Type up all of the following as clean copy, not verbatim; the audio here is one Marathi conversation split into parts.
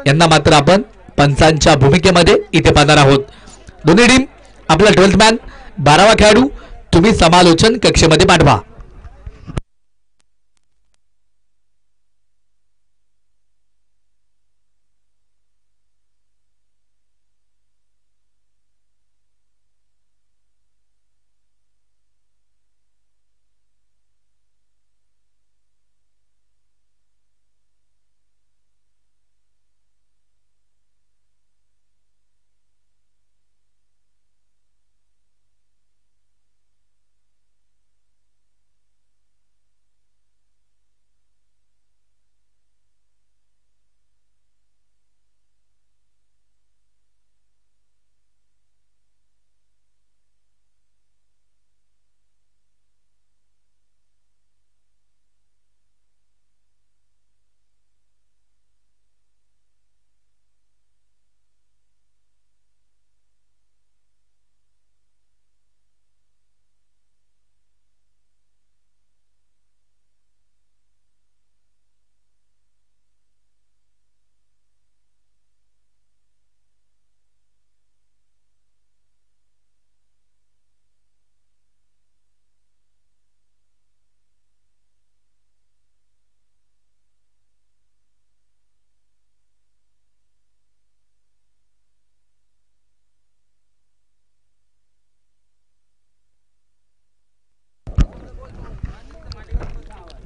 यांना मात्र आपण पंचांच्या भूमिकेमध्ये इथे पाहणार आहोत. दोन्ही टीम आपला 12th मॅन 12वा खेळाडू तुम्ही समालोचन कक्षेमध्ये पाठवा.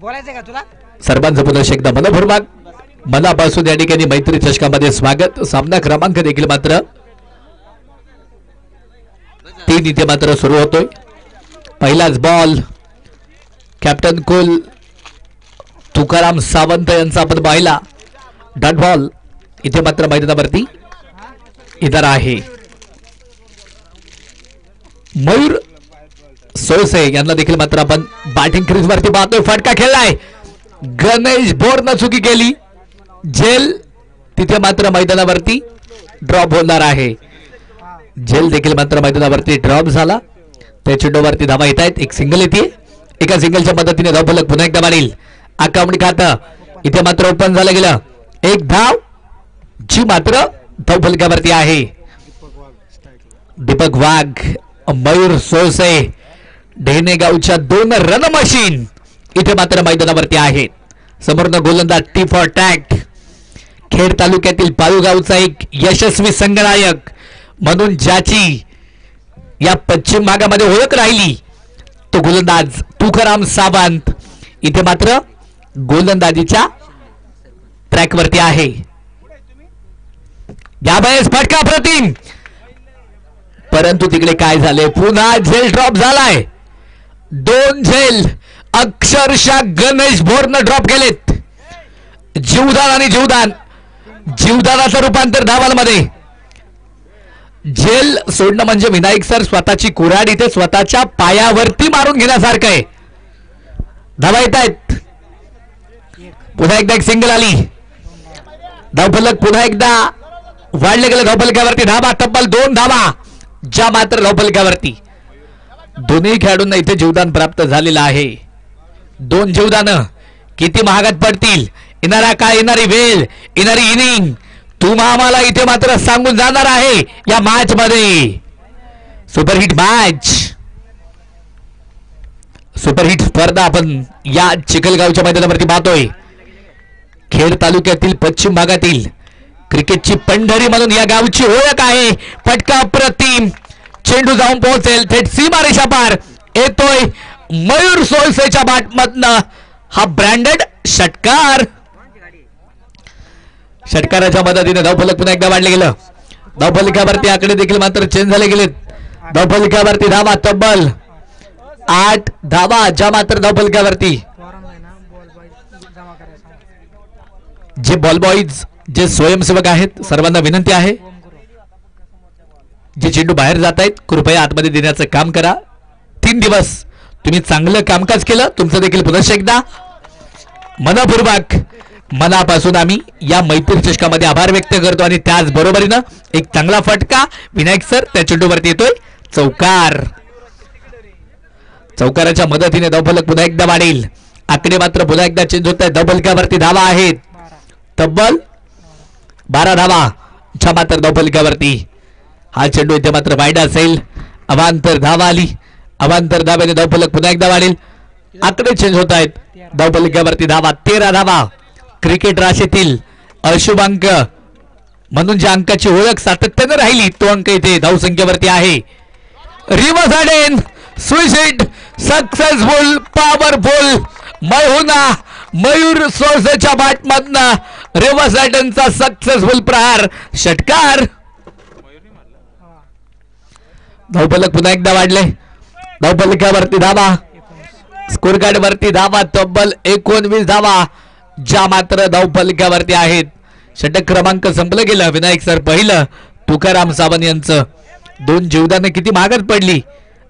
बोलायचं का तुला? सर्वांचं पुन्हा एकदा मनपूर्वक मनापासून या ठिकाणी मैत्री चषकामध्ये स्वागत. सामना क्रमांक देखील मात्र 3 इथे मात्र सुरू होतोय. पहिलाच ball captain cool Tukaram Sawant यांचा आपण पाहिला. डॉट बॉल इथे मात्र मैदानावरती इतर आहे. मयूर सोळसे यांना देखील मात्र आपण बॅटिंग क्रीज वरती पाहतोय. फटका खेळलाय. गणेश बोरनं चुकी केली. झेल तिथे मात्र मैदानावरती ड्रॉप होणार आहे. झेल देखील मात्र मैदानावरती ड्रॉप झाला. त्या चेंडूवरती धावा येत आहेत. एक सिंगल येते. एका सिंगलच्या मदतीने धावफलक पुन्हा एकदा मारील. आक्रमण खातं इथे मात्र ओपन झालं गेलं. एक धाव जी मात्र धावफलकावरती आहे. दीपक वाघ मयूर सोळसे ढेनेगावच्या 2 रन मशीन इथे मात्र मैदानावरती आहेत. समोरनं गोलंदाज टी फॉर टॅक्ट खेड तालुक्यातील पाळूगावचा एक यशस्वी संघनायक म्हणून ज्याची या पश्चिम भागामध्ये ओळख राहिली तो गोलंदाज तुकाराम सावंत इथे मात्र गोलंदाजीच्या ट्रॅकवरती आहे. यावेळेस फटका प्रतिम परंतु तिकडे काय झाले. पुन्हा झेल ड्रॉप झालाय. 2 झेल अक्षरशः गणेश भोरनं ड्रॉप केलेत. जीवदान आणि जीवदान जीवदानाचं रूपांतर धावांमध्ये. झेल सोडणं म्हणजे विनायक सर स्वतःची कुऱ्हाड इथे स्वतःच्या पायावरती मारून घेण्यासारखं आहे. धावा येत आहेत. पुन्हा एकदा एक सिंगल आली. धावफलक पुन्हा एकदा वाढले गेले. धावफलकावरती धावा तब्बल 2 धावा ज्या मात्र धावफलकावरती. दोन्ही खेळाडूंना इथे जीवदान प्राप्त झालेलं आहे. 2 जीवदान किती महागात पडतील. येणारा काळ येणारी वेळ येणारी इनिंग तुम्हा आम्हाला इथे मात्र सांगून जाणार आहे. या मॅच मध्ये सुपरहिट मॅच सुपरहिट स्पर्धा आपण या चिखलगावच्या मैदानावरती पाहतोय. खेड तालुक्यातील पश्चिम भागातील क्रिकेटची पंढरी म्हणून या गावची ओळख आहे. फटका प्रतिम चेंडू जाऊन पोहोचेल थेट सीमारेषा पार. येतोय मयूर सोळसेच्या बॅटमधनं हा ब्रँडेड षटकार. षटकाराच्या मदतीने धावफलक पुन्हा एकदा वाढले गेलं. धावफलकावरती आकडे देखील मात्र चेंज झाले गेलेत. धावफलकावरती धावा तब्बल 8 धावा ज्या मात्र धावफलकावरती. जे बॉल बॉईज जे स्वयंसेवक आहेत सर्वांना विनंती आहे जे चेंडू बाहेर जात आहेत कृपया आतमध्ये देण्याचं काम करा. 3 दिवस तुम्ही चांगलं कामकाज केलं. तुमचं देखील पुन्हा एकदा मनपूर्वक मनापासून आम्ही या मैत्री चषकामध्ये आभार व्यक्त करतो. आणि त्याच बरोबरीनं एक चांगला फटका विनायक सर त्या चेंडूवरती येतोय. चौकार. चौकाराच्या मदतीने धावफलक पुन्हा एकदा वाढेल. आकडे मात्र पुन्हा एकदा चेंज होत आहेत. धावफलकावरती धावा आहेत तब्बल 12 धावा ज्या मात्र धावफलकावरती. हा चेंडू इथे मात्र वाईड असेल. अवांतर धावा आली. अवांतर धाव्याने धावफलक पुन्हा एकदा वाढेल. आकडे चेंज होत आहेत. धावफलकावरती धावा 13 धावा. क्रिकेट राशीतील अशुभ अंक म्हणून ज्या अंकाची ओळख सातत्याने राहिली तो अंक इथे धावसंख्येवरती आहे. Reverse hand switch successful powerful मैहुना मयूर सोर्सच्या बॅटमधनं रिव्हर्स हँडचा सक्सेसफुल प्रहार. षटकार. धावफलक पुन्हा एकदा वाढले. धावफलकावरती धावा. स्कोर कार्ड वरती धावा तब्बल 19 धावा ज्या मात्र धावफलकावरती आहेत. षटक क्रमांक संपलं गेलं. विनायक सर पहिलं. तुकाराम सावंत यांचं 2 जीवदानं किती महागात पडली.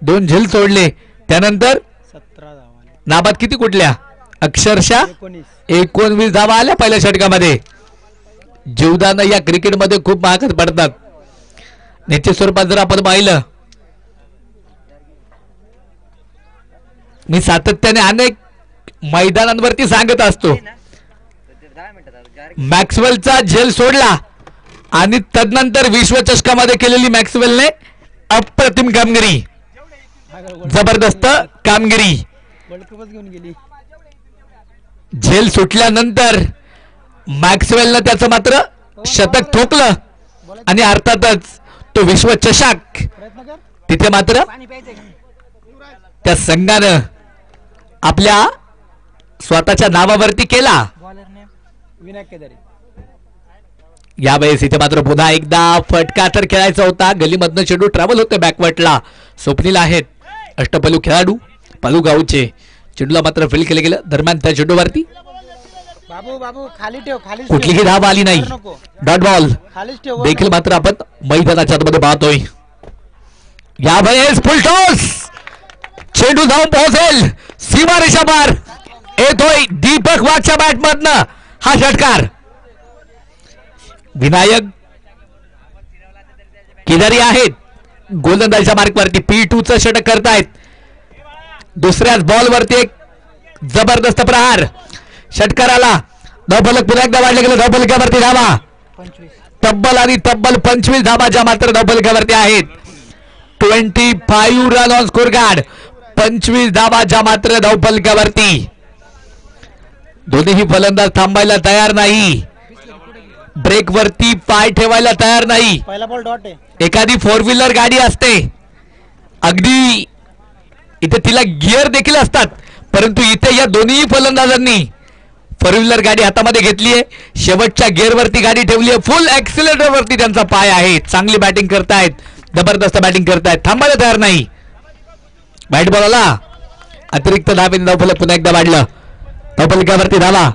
2 झेल सोडले. त्यानंतर 17 धावा. नाबाद किती कुठल्या अक्षरशः 19 धावा आल्या पहिल्या षटकामध्ये. जीवदानं या क्रिकेटमध्ये खूप महागात पडतात. निश्चित स्वरूपात जर आपण पाहिलं मी सातत्याने अनेक मैदानांवरती सांगत असतो मॅक्सवेलचा झेल सोडला आणि तदनंतर विश्वचषकामध्ये केलेली मॅक्सवेलने अप्रतिम कामगिरी. जबरदस्त कामगिरी. वर्ल्ड कपच घेऊन गेली. झेल सुटल्यानंतर मॅक्सवेलनं त्याचं मात्र शतक ठोकलं आणि अर्थातच तो विश्वचषक प्रयत्न कर. तिथे मात्र पाणी प्यायचंय का? त्या संघानं आपल्या स्वतःच्या नावावरती केला. बॉलरने विनायक केदारी. यावेळेस इथे मात्र पुन्हा एकदा फटका तर खेळायचा होता. गलीमधनं चेंडू ट्रॅव्हल होते बॅकवर्टला. स्वप्नील आहेत अष्टपैलू खेळाडू पालू गावचे. चेंडूला मात्र फील्ड केलं गेलं. दरम्यान त्या चेंडूवरती बाबू बाबू खाली ठेव. खाली कुठलीही धाव आली नाही. डॉट बॉल खालीच ठेव. देखील मात्र आपण मैदानाच्या आतमध्ये पाहतोय. यावेळेस फुल टॉस. चेंडू जाऊन पोहोचेल सीमारेषा पार. येतोय दीपक वाघच्या बॅटमधनं हा षटकार. विनायक केदारी आहेत गोलंदाजीच्या मार्कवरती. P2 चं षटक करतायत. दुसऱ्याच बॉलवरती एक जबरदस्त प्रहार. षटकाराला धावफलक पुन्हा एकदा वाढले गेलं. धावफलकावरती धावा 25. तब्बल आणि तब्बल 25 धावा ज्या मात्र धावफलकावरती आहेत. 25 रन ऑन स्कोर कार्ड. 25 धावा ज्या मात्र धावफलकावरती. दोन्ही फलंदाज थांबायला तयार नाही. ब्रेक वरती पाय ठेवायला तयार नाही. पहिला बॉल डॉट आहे. एखादी 4 व्हीलर गाडी असते अगदी इथे तिला गिअर देखील असतात परंतु इथे या दोन्ही फलंदाजांनी 4 व्हीलर गाडी हातामध्ये घेतली आहे. शेवटच्या गिअरवरती गाडी ठेवली आहे. फुल ऍक्सिलेटर वरती त्यांचा पाय आहे. चांगली बॅटिंग करतायत. जबरदस्त बॅटिंग करतायत. थांबायला तयार नाही. व्हाईट बॉल आला. अतिरिक्त धावेने धावफलक पुन्हा एकदा वाढलं. धावफलकावरती धावा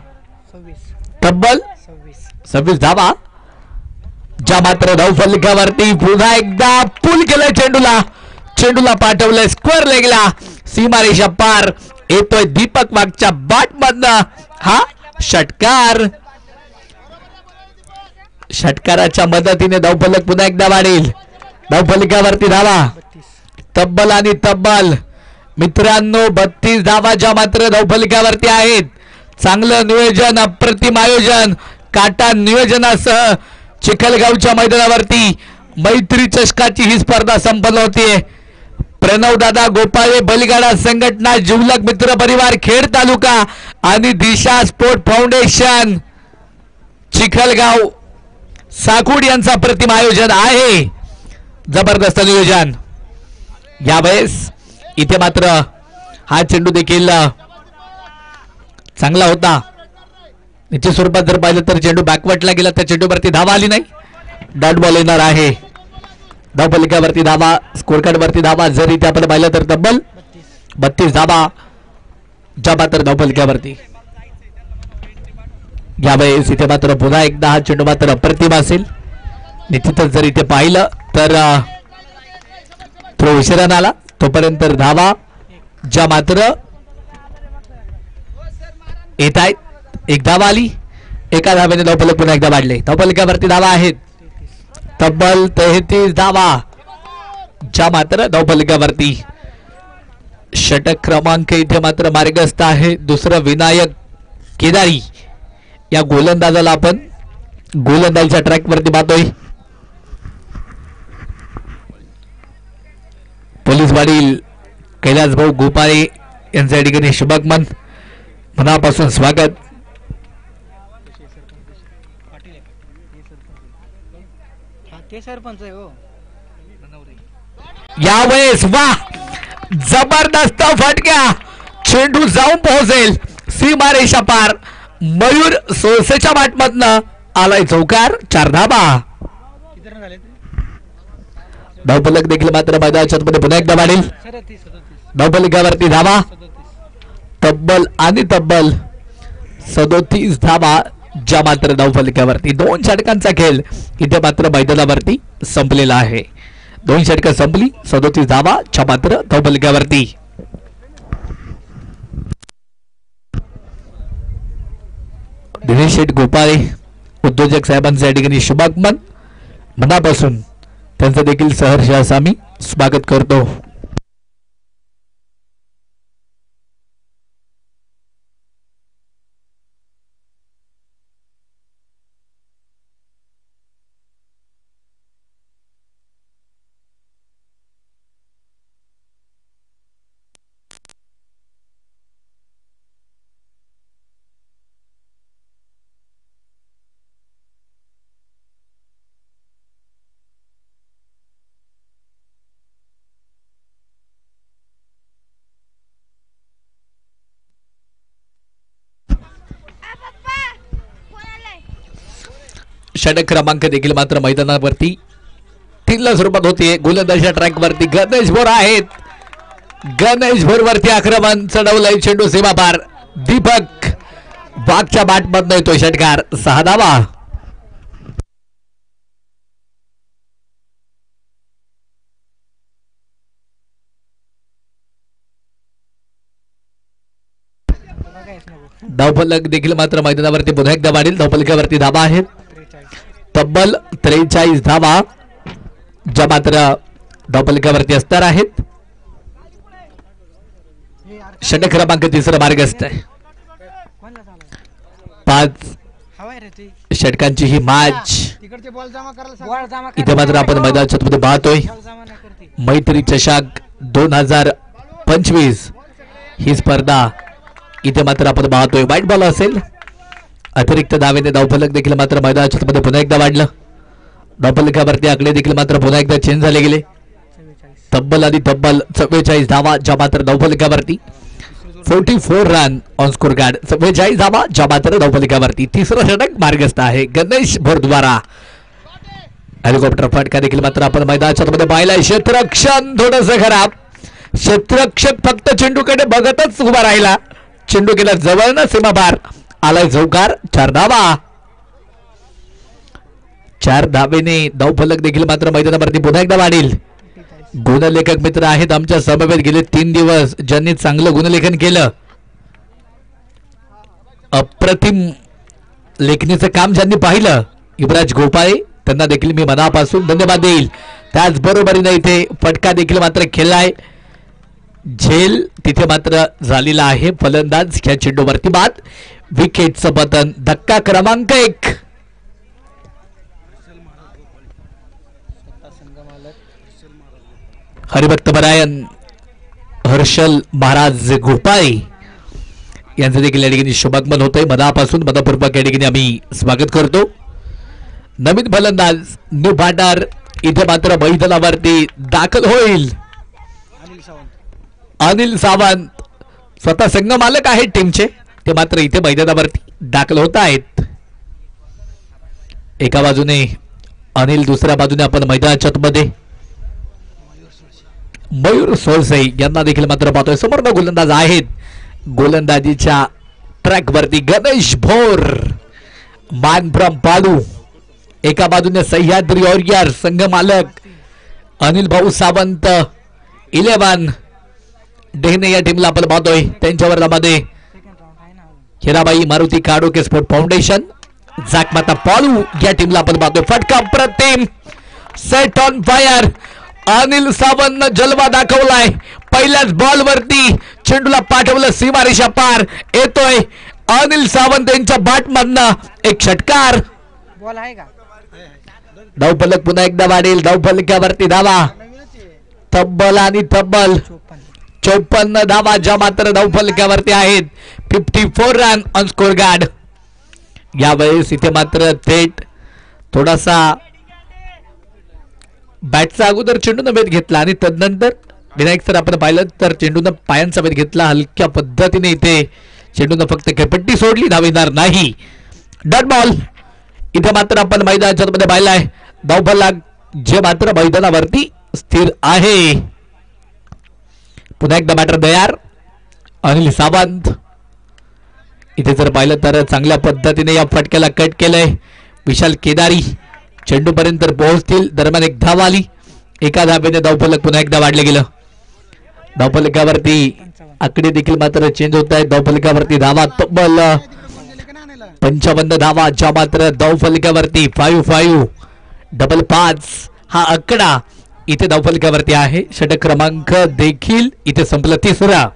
26. तब्बल 26 धावा ज्या मात्र धावफलकावरती. पुन्हा एकदा पुल केलंय चेंडूला. चेंडूला पाठवलंय स्क्वेअर लेगला. सीमारेषा पार. येतोय दीपक वाघच्या बॅटमधनं हा षटकार. षटकाराच्या मदतीने धावफलक पुन्हा एकदा वाढेल. धावफलकावरती धावा 32. तब्बल आणि तब्बल मित्रांनो 32 धावा ज्या मात्र धावफलकावरती आहेत. चांगलं नियोजन अप्रतिम आयोजन काटा नियोजनासह चिखलगावच्या मैदानावरती मैत्री चषकाची ही स्पर्धा संपन्न होतीये. प्रणव दादा गोपाळे बलिगाडा संघटना जिवलग मित्र परिवार खेड तालुका आणि दिशा स्पोर्ट फाउंडेशन चिखलगाव साकुड यांचा प्रतिम आयोजन आहे. जबरदस्त नियोजन. यावेळेस इथे मात्र हा चेंडू देखील चांगला होता. निश्चित स्वरूपात जर पाहिलं तर चेंडू बॅकवर्टला गेला. त्या चेंडूवरती धावा आली नाही. डॉट बॉल येणार आहे. धावफलकावरती धावा स्कोर कार्ड वरती धावा जर इथे आपण पाहिलं तर तब्बल 32 धावा ज्या मात्र धावफलकावरती. यावेळेस इथे मात्र पुन्हा एकदा हा चेंडू मात्र अप्रतिम असेल. निश्चितच जर इथे पाहिलं तर थ्रो उशिरा आला तोपर्यंत धावा ज्या मात्र येत आहेत. एक धावा आली. एका धाव्याने धावफलक पुन्हा एकदा वाढले. धावफलकावरती धावा आहेत तब्बल 33 धावा ज्या मात्र धावफलकावरती. षटक क्रमांक इथे मात्र मार्गस्थ आहे. दुसरं विनायक केदारी या गोलंदाजाला आपण गोलंदाजीच्या ट्रॅक वरती पाहतोय. पोलीसवाडील कैलास भाऊ गोपाळे यांच्या ठिकाणी शुभगमन मनापासून स्वागत. ते सरपंच आहे हो. यावेळेस वा जबरदस्त फटक्या, चेंडू जाऊन पोहोचेल सीमारेषा पार. मयूर सोळसेच्या बाटमधनं आलाय चौकार. 4 धाबा. किती रन झाले? धावफलक देखील मात्र मैदानाच्या मध्ये पुन्हा एकदा वाढेल. 37. धावफलकावरती धाबा तब्बल आणि तब्बल 37 धाबा, ज्या मात्र धावफलकावरती 2 षटकांचा खेळ इथे मात्र मैदानावरती संपलेला आहे. 2 षटकं संपली, 37 धाबा ज्या मात्र धावफलकावरती. दिनेश शेठ गोपाळे उद्योजक साहेबांच्या ठिकाणी शुभागमन मनापासून त्यांचं देखील सहर्ष असं आम्ही स्वागत करतो. षटक क्रमांक देखील मात्र मैदानावरती 3 स्वरूपात होते. गोलंदाजीच्या ट्रॅक वरती गणेश भोर आहेत. गणेश भोर वरती आक्रमण चढवलंय, चेंडू सीमा पार. दीपक बागच्या बॅटमधनं येतोय षटकार. 6 धावा. धावफलक देखील मात्र मैदानावरती पुन्हा एकदा वाढेल. धावफलकावरती धाबा आहेत तब्बल 43 धाबा, ज्या मात्र धावफलकावरती असणार आहेत. षटक क्रमांक 3 मार्गस्थ आहे. 5 षटकांची ही मॅच इथे मात्र आपण मैदानाच्या मध्ये पाहतोय. मैत्री चषक 2025 ही स्पर्धा इथे मात्र आपण पाहतोय. वाईट बॉल असेल, अतिरिक्त धावेने धावफलक देखील मात्र मैदानाच्या मध्ये पुन्हा एकदा वाढलं. धावफलकावरती आकडे देखील मात्र पुन्हा एकदा चेंज झाले गेले. तब्बल आणि तब्बल 44 धावा, ज्या मात्र धावफलकावरती 44 रन ऑन स्कोर कार्ड. 44 धावा, ज्या मात्र धावफलकावरती. 3रं षटक मार्गस्थ आहे गणेश भोर द्वारा. हेलिकॉप्टर फटका देखील मात्र आपण मैदानाच्या मध्ये पाहिलाय. क्षेत्ररक्षण थोडंसं खराब. क्षेत्ररक्षक फक्त चेंडूकडे बघतच उभा राहिला. चेंडू गेला जवळनं सीमा पार. आलाय चौकार. 4 धावा. 4 धावेने धावफलक देखील मात्र मैदानावरती पुन्हा एकदा वाढेल. गुणलेखक मित्र आहेत आमच्या समवेत गेले 3 दिवस, ज्यांनी चांगलं गुणलेखन केलं. अप्रतिम लेखणीचं काम ज्यांनी पाहिलं, युवराज गोपाळे, त्यांना देखील मी मनापासून धन्यवाद देईल. त्याचबरोबरीने इथे फटका देखील मात्र खेळलाय. झेल तिथे मात्र झालेला आहे. फलंदाज ह्या चेंडूवरती बाद. विकेटचं पतन. धक्का क्रमांक 1. हरिभक्त परायण हर्षल महाराज गोपाळे यांचं देखील या ठिकाणी शुभागमन होतंय. मनापासून मनपूर्वक या ठिकाणी आम्ही स्वागत करतो. नवीन फलंदाज न्यू बॅटर इथे मात्र मैदानावरती दाखल होईल. अनिल सावंत स्वतः संघ मालक आहेत टीमचे, ते मात्र इथे मैदानावरती दाखल होत आहेत. एका बाजूने अनिल, दुसऱ्या बाजूने आपण मैदानाच्या मध्ये मयूर सोळसे यांना देखील मात्र पाहतोय. समोर गोलंदाज आहेत. गोलंदाजीच्या ट्रॅक वरती गणेश भोर, मानप्रम पाडू. एका बाजूने सह्याद्री वॉरियर संघ मालक अनिल भाऊ सावंत 11 डेहने या टीमला आपण पाहतोय. त्यांच्यावर मध्ये हिराबाई मारुती काडोके स्पोर्ट फाउंडेशन, जाकमाता पालू या टीमला आपण पाहतोय. फटका प्रतिम, set on fire. Anil Sawant जलवा दाखवलाय. पहिल्याच बॉल वरती चेंडूला पाठवलं सीमारेषा पार. येतोय अनिल सावंत यांच्या बॅटमधनं एक षटकार. बॉल आहे का धावफलक पुन्हा एकदा वाढेल. धावफलकावरती धावा तब्बल आणि तब्बल 54 धावा ज्या मात्र धावफलकावरती आहेत. 54 रन ऑन स्कोर गार्ड. यावेळेस इथे मात्र थेट थोडासा बॅटचा अगोदर चेंडून वेध घेतला आणि तदनंतर विनायक सर आपण पाहिलं तर चेंडून पायांचा वेध घेतला. हलक्या पद्धतीने इथे चेंडून फक्त खेळपट्टी सोडली. धावेदार नाही. Dot ball. इथे मात्र आपण मैदानाच्या मध्ये पाहिलाय. धावफलक जे मात्र मैदानावरती स्थिर आहे. पुन्हा एकदा बॅटर तयार. अनिल सावंत. इथे जर पाहिलं तर चांगल्या पद्धतीने या फटक्याला कट केलंय. विशाल केदारी चेंडू पर्यंत पोहोचतील. दरम्यान एक धाव आली. एका धावेने धावफलक पुन्हा एकदा वाढले गेलं. धावफलकावरती आकडे देखील मात्र चेंज होत आहेत. धावफलकावरती धावा तब्बल 55 धावा ज्या मात्र धावफलकावरती 5-5 डबल 5 हा आकडा इथे धावफलकावरती आहे. षटक क्रमांक देखील इथे संपला. तिसरा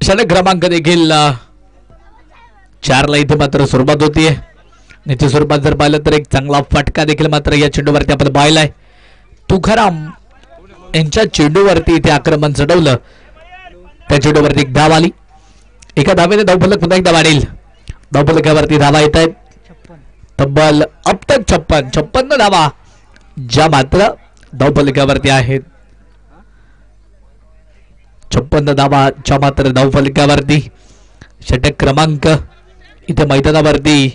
षटक क्रमांक देखील 4 ला इथे मात्र सुरुवात होतीये. निश्चित स्वरूपात जर पाहिलं तर एक चांगला फटका देखील मात्र या चेंडूवरती आपण पाहिलाय. तुकाराम यांच्या चेंडूवरती इथे आक्रमण चढवलं. त्या चेंडूवरती एक धाव आली. एका धावेने धावफलक पुन्हा एकदा वाढेल. धावफलकावरती धावा येत आहेत. तब्बल अब तक 56 धावा ज्या मात्र धावफलकावरती आहेत. 56 धावा ज्या मात्र धावफलकावरती. षटक क्रमांक इथे मैदानावरती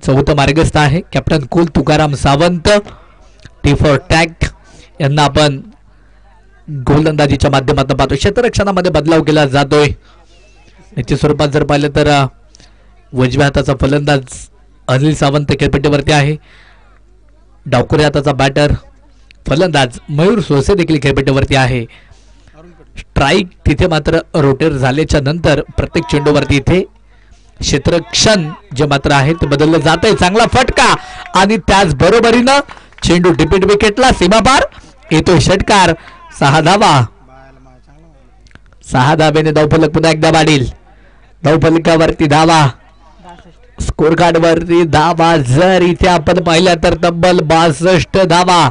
चौथं मार्गस्थ आहे. Captain cool Tukaram Sawant. टी फॉर टॅक यांना आपण गोलंदाजीच्या माध्यमातून पाहतो. क्षेत्ररक्षणामध्ये बदलाव केला जातोय. निश्चित स्वरूपात जर पाहिलं तर उजव्या हाताचा फलंदाज अनिल सावंत खेळपट्टीवरती आहे. डावखुऱ्या हाताचा बॅटर फलंदाज मयूर सोसे देखील खेळपट्टीवरती आहे. स्ट्राईक तिथे मात्र रोटेट झाल्याच्या नंतर प्रत्येक चेंडूवरती इथे क्षेत्ररक्षण जे मात्र आहे ते बदललं जात आहे. चांगला फटका आणि त्याच बरोबरीनं चेंडू डिपीट विकेटला सीमापार येतोय. षटकार 6 धावा. 6 धावेने धावफलक पुन्हा एकदा वाढेल. धावफलकावरती धावा. स्कोर कार्ड वरती धावा जर इथे आपण पाहिल्या तर तब्बल 62 धावा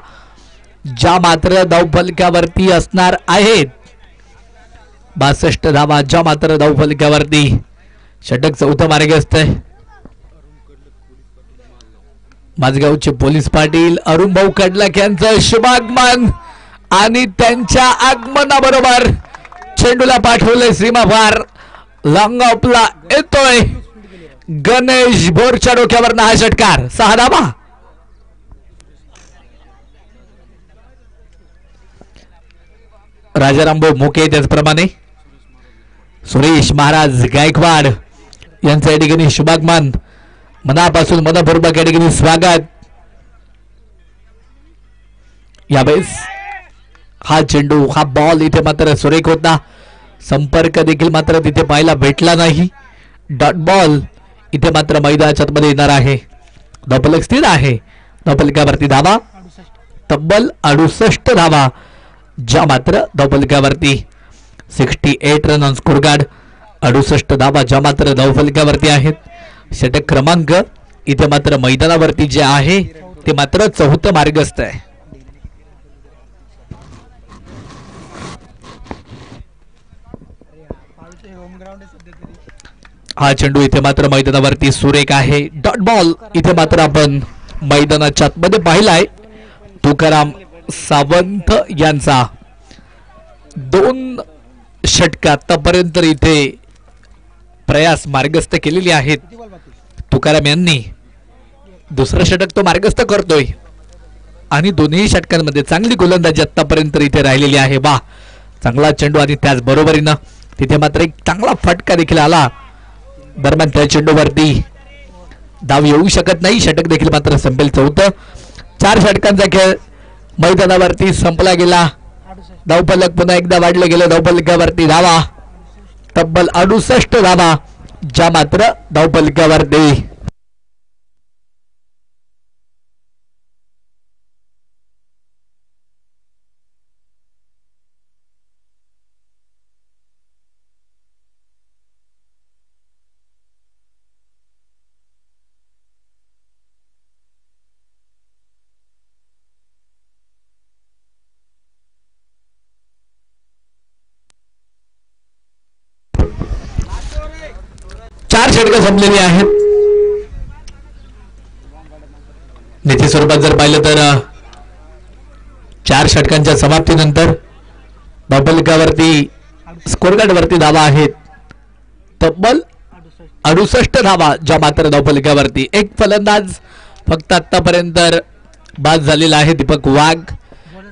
ज्या मात्र धावफलकावरती असणार आहेत. 62 धावा ज्या मात्र धावफलकावरती. षटक चौथं मार्गस्थ आहे. माझगावचे पोलीस पाटील अरुण भाऊ कडलक यांचं शुभागमन आणि त्यांच्या आगमनाबरोबर चेंडूला पाठवले सीमापार. लॉंग ऑफला येतोय गणेश भोरच्या डोक्यावर हा षटकार. 6 धावा. राजारामभाऊ मोके त्याचप्रमाणे सुरेश महाराज गायकवाड यांचं या ठिकाणी शुभागमन. मनापासून मनपूर्वक या ठिकाणी स्वागत. यावेळेस हा चेंडू हा बॉल इथे मात्र सुरेख होता. संपर्क देखील मात्र तिथे पाहायला भेटला नाही. डॉट बॉल इथे मात्र मैदानाच्या मध्ये येणार आहे. धावफलक स्थिर आहे. धावफलकावरती धावा तब्बल 68 धावा ज्या मात्र धावफलकावरती. 68 रन ऑन स्कोर कार्ड. 68 धावा ज्या मात्र धावफलकावरती आहेत. षटक क्रमांक इथे मात्र मैदानावरती जे आहे ते मात्र चौथं मार्गस्थ आहे. हा चेंडू इथे मात्र मैदानावरती सुरेख आहे. डॉट बॉल इथे मात्र आपण मैदानाच्या आतमध्ये पाहिलाय. तुकाराम सावंत यांचा 2 षटक आतापर्यंत इथे प्रयास मार्गस्थ केलेले आहेत. तुकाराम यांनी दुसरं षटक तो मार्गस्थ करतोय आणि दोन्ही षटकांमध्ये चांगली गोलंदाजी आतापर्यंत इथे राहिलेली आहे. वा चांगला चेंडू आणि त्याच बरोबरीनं तिथे मात्र एक चांगला फटका देखील आला. दरम्यान त्या चेंडूवरती धाव येऊ शकत नाही. षटक देखील मात्र संपेल. चौथं 4 षटकांचा खेळ मैदानावरती संपला गेला. धावफलक पुन्हा एकदा वाढलं गेलं. धावफलकावरती धावा तब्बल 68 धावा ज्या मात्र धावफलकावरती. चार षटकं संपलेली आहेत. निश्चित स्वरूपात जर पाहिलं तर 4 षटकांच्या समाप्तीनंतर धावफलकावरती स्कोर कार्ड वरती धावा आहेत तब्बल 68 धावा ज्या मात्र धावफलकावरती. एक फलंदाज फक्त आतापर्यंत बाद झालेला आहे दीपक वाघ.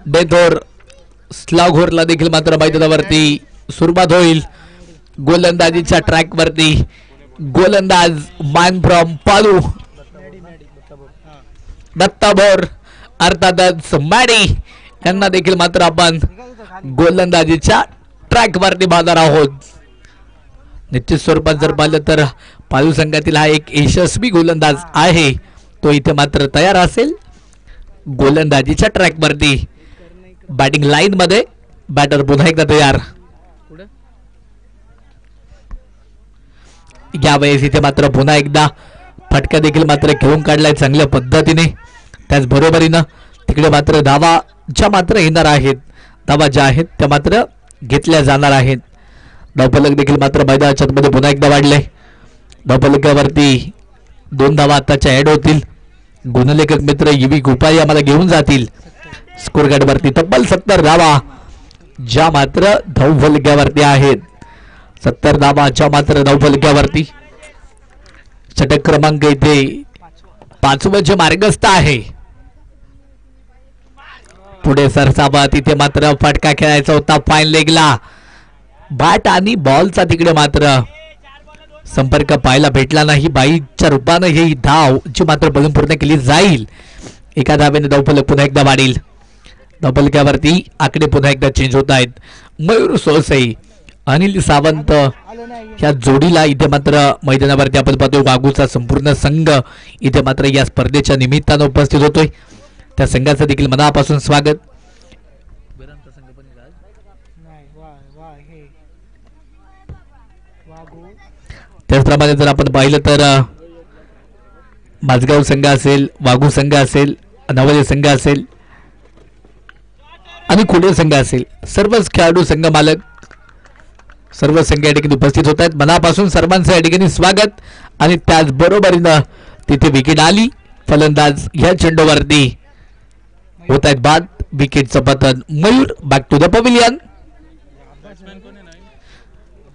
डेथोर स्लाघोरला देखील मात्र मैदानावरती सुरुवात होईल. गोलंदाजीच्या ट्रॅक वरती गोलंदाज मॅन फ्रॉम पालू दत्ता बोर अर्थातच मॅडी यांना देखील मात्र आपण गोलंदाजीच्या ट्रॅक वरती पाहणार आहोत. निश्चित स्वरूपात जर पाहिलं तर पालू संघातील हा एक यशस्वी गोलंदाज आहे. तो इथे मात्र तयार असेल गोलंदाजीच्या ट्रॅक वरती. बॅटिंग लाईन मध्ये बॅटर पुन्हा एकदा तयार. यावेळेस इथे मात्र पुन्हा एकदा फटका देखील मात्र घेऊन काढलाय चांगल्या पद्धतीने. त्याचबरोबरीनं तिकडे मात्र धावा ज्या मात्र येणार आहेत धावा ज्या आहेत त्या मात्र घेतल्या जाणार आहेत. धावफलक देखील मात्र मैदानाच्या मध्ये पुन्हा एकदा वाढले. धावफलकावरती 2 धावा आताच्या ऍड होतील. गुणलेखक मित्र युवी गोपाई आम्हाला घेऊन जातील. स्कोर कार्ड वरती तब्बल 70 धावा ज्या मात्र धावफलकावरती आहेत. 70 धावा ज्या मात्र धावफलकावरती. षटक क्रमांक इथे 5वं जे मार्गस्थ आहे. पुढे सरसावा तिथे मात्र फटका खेळायचा होता फाईन लेगला. बॅट आणि बॉलचा तिकडे मात्र संपर्क पाहायला भेटला नाही. बाईच्या रूपानं ही धाव जी मात्र बघून पूर्ण केली जाईल. एका धावेने धावफलक पुन्हा एकदा वाढील. धावफलकावरती आकडे पुन्हा एकदा चेंज होत आहेत. मयूर सोसई अनिल सावंत या जोडीला इथे मात्र मैदानावरती आपण पाहतोय. वाघूचा संपूर्ण संघ इथे मात्र या स्पर्धेच्या निमित्तानं उपस्थित होतोय. त्या संघाचं देखील मनापासून स्वागत. त्याचप्रमाणे जर आपण पाहिलं तर माझगाव संघ असेल, वाघू संघ असेल, नवले संघ असेल आणि कुडे संघ असेल, सर्वच खेळाडू संघ मालक सर्व संघ या ठिकाणी उपस्थित होत आहेत. मनापासून सर्वांचं या ठिकाणी स्वागत. आणि त्याचबरोबरीनं तिथे विकेट आली. फलंदाज या चेंडूवरती होत आहेत बाद. विकेटचं पतन. Mayur back to the pavilion.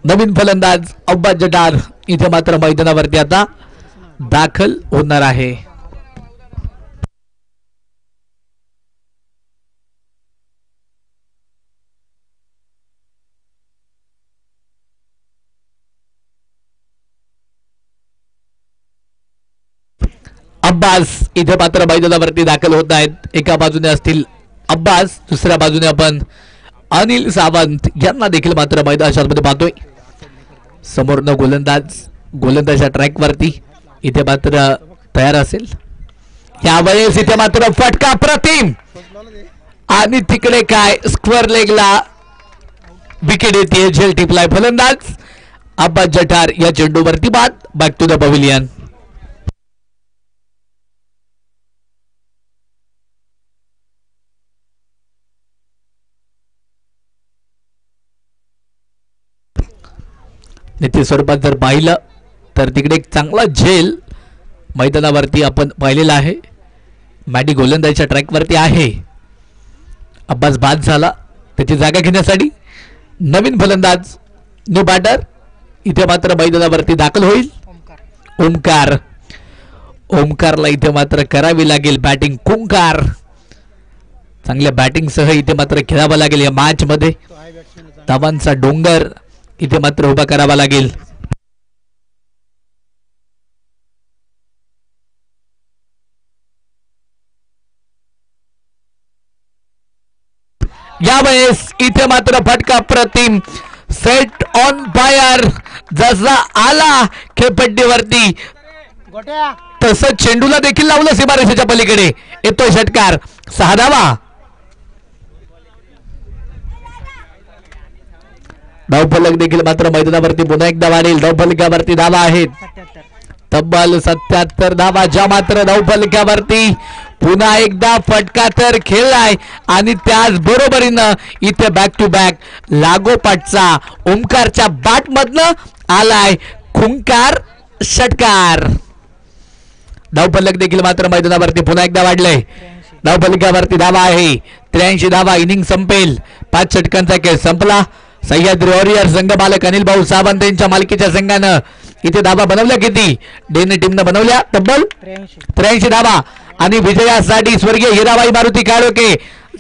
नवीन फलंदाज अब्बास जटार इथे मात्र मैदानावरती आता दाखल होणार आहे. अब्बास इथे मात्र मैदानावरती दाखल होत आहेत. एका बाजूने असतील अब्बास, दुसऱ्या बाजूने आपण अनिल सावंत यांना देखील मात्र मैदानाच्या मध्ये पाहतोय. समोरनं गोलंदाजच्या ट्रॅक वरती इथे मात्र तयार असेल. यावेळेस इथे मात्र फटका प्रतिम आणि तिकडे काय स्क्वेअर लेगला विकेट येते. झेल टिपलाय फलंदाज अब्बास जठार या चेंडूवरती बाद. Back to the pavilion. निश्चित स्वरूपात जर पाहिलं तर तिकडे एक चांगला झेल मैदानावरती आपण पाहिलेला आहे. मॅडी गोलंदाजीच्या ट्रॅकवरती आहे. अब्बास बाद झाला. त्याची जागा घेण्यासाठी नवीन फलंदाज न्यू बॅटर इथे मात्र मैदानावरती दाखल होईल. ओमकारला इथे मात्र करावी लागेल बॅटिंग. कुंकार चांगल्या बॅटिंग सह इथे मात्र खेळावं लागेल या मॅच मध्ये. धावांचा डोंगर इथे मात्र उभा करावा लागेल. यावेळेस इथे मात्र फटका प्रतिम सेट ऑन फायर जसा आला खेळपट्टीवरती गोट्या तसं चेंडूला देखील लावलं सीमारेषेच्या पलीकडे. येतोय षटकार 6 धावा. धावफलक देखील मात्र मैदानावरती पुन्हा एकदा वाढेल. धावफलकावरती धावा आहेत 77. तब्बल 77 धावा ज्या मात्र धावफलकावरती पुन्हा एकदा फटका तर खेळलाय आणि त्याच बरोबरीनं इथे बॅक टू बॅक लागोपाठचा ओमकारच्या बाट मधनं आलाय खुंकार षटकार. धावफलक देखील मात्र मैदानावरती पुन्हा एकदा वाढलंय. धावफलकावरती धावा आहे 83 धावा. इनिंग संपेल. 5 षटकांचा खेळ संपला. सह्याद्री वॉरियर संघ मालक अनिल भाऊ सावंत यांच्या मालकीच्या संघानं इथे धावा बनवल्या किती? डेन टीमनं बनवल्या तब्बल 83 धावा. आणि विजयासाठी स्वर्गीय हिराबाई मारुती काळोखे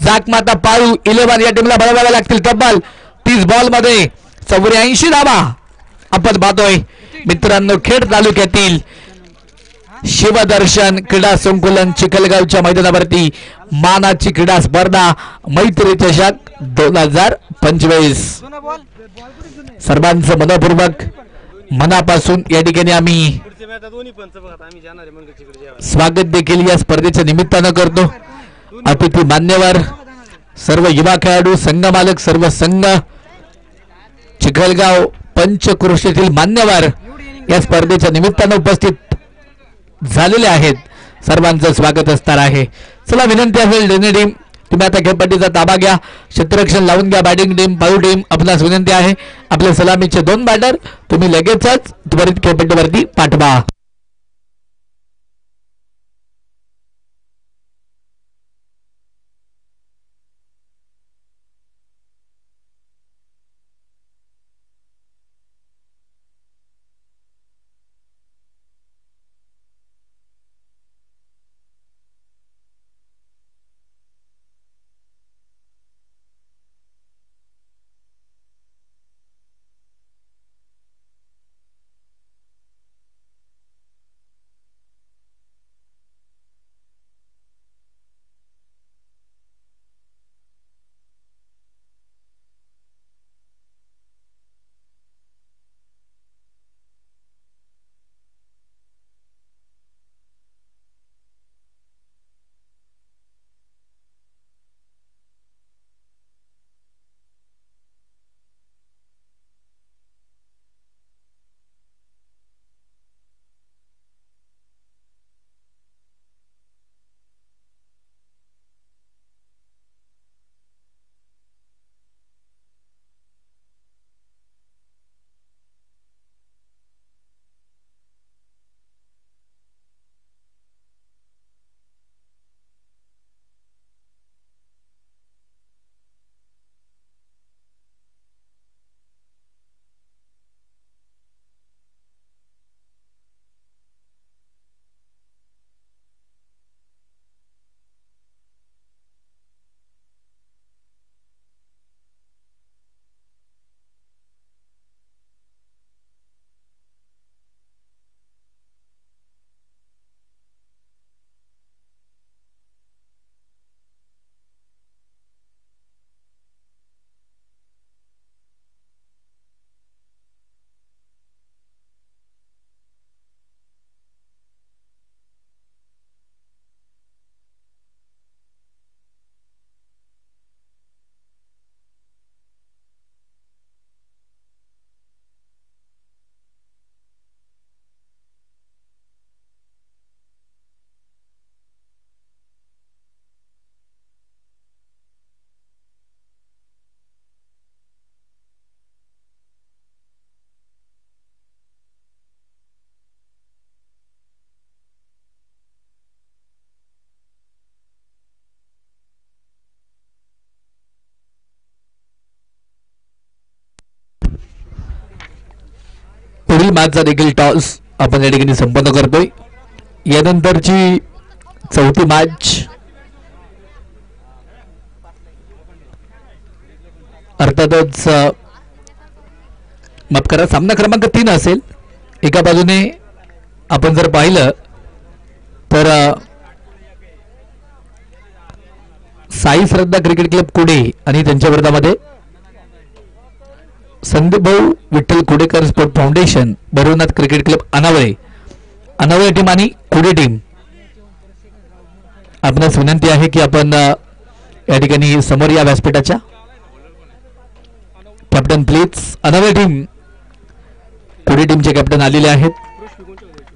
जाकमाता पाळू 11 या टीमला बनवाव्या लागतील. तब्बल 30 बॉल मध्ये 84 धावा आपण पाहतोय. मित्रांनो खेड तालुक्यातील शिवदर्शन क्रीडा संकुलन चिखलगावच्या मैदानावरती मानाची क्रीडा स्पर्धा मैत्री चषक 2025 सर्वांचं मनपूर्वक मनापासून या ठिकाणी आम्ही स्वागत देखील या स्पर्धेच्या निमित्तानं करतो. अतिथी मान्यवर सर्व युवा खेळाडू संघ मालक सर्व संघ चिखलगाव पंचक्रोशीतील मान्यवर या स्पर्धेच्या निमित्तानं उपस्थित झालेले आहेत. सर्वांचं स्वागत असणार आहे. चला विनंती असेल डेनी टीम तुम्ही आता खेळपट्टीचा ताबा घ्या. क्षेत्ररक्षण लावून घ्या. बॅटिंग टीम पाळू टीम आपल्यास विनंती आहे आपल्या सलामीचे 2 बॅटर तुम्ही लगेचच त्वरित खेळपट्टीवरती पाठवा. पुढील मॅचचा देखील टॉस आपण या ठिकाणी संपन्न करतोय. यानंतरची 4थी मॅच अर्थातच माफ करा, सामना क्रमांक 3 असेल. एका बाजूने आपण जर पाहिलं तर साई श्रद्धा क्रिकेट क्लब कुडे आणि त्यांच्या विरोधामध्ये Sandeep Bhau Vitthal Kudekar sport foundation Bhairavnath cricket club Anawale team आणि कुडे टीम. आपणास विनंती आहे की आपण या ठिकाणी समोर या व्यासपीठाच्या. Captain please. Anawale team Kude टीमचे कॅप्टन आलेले आहेत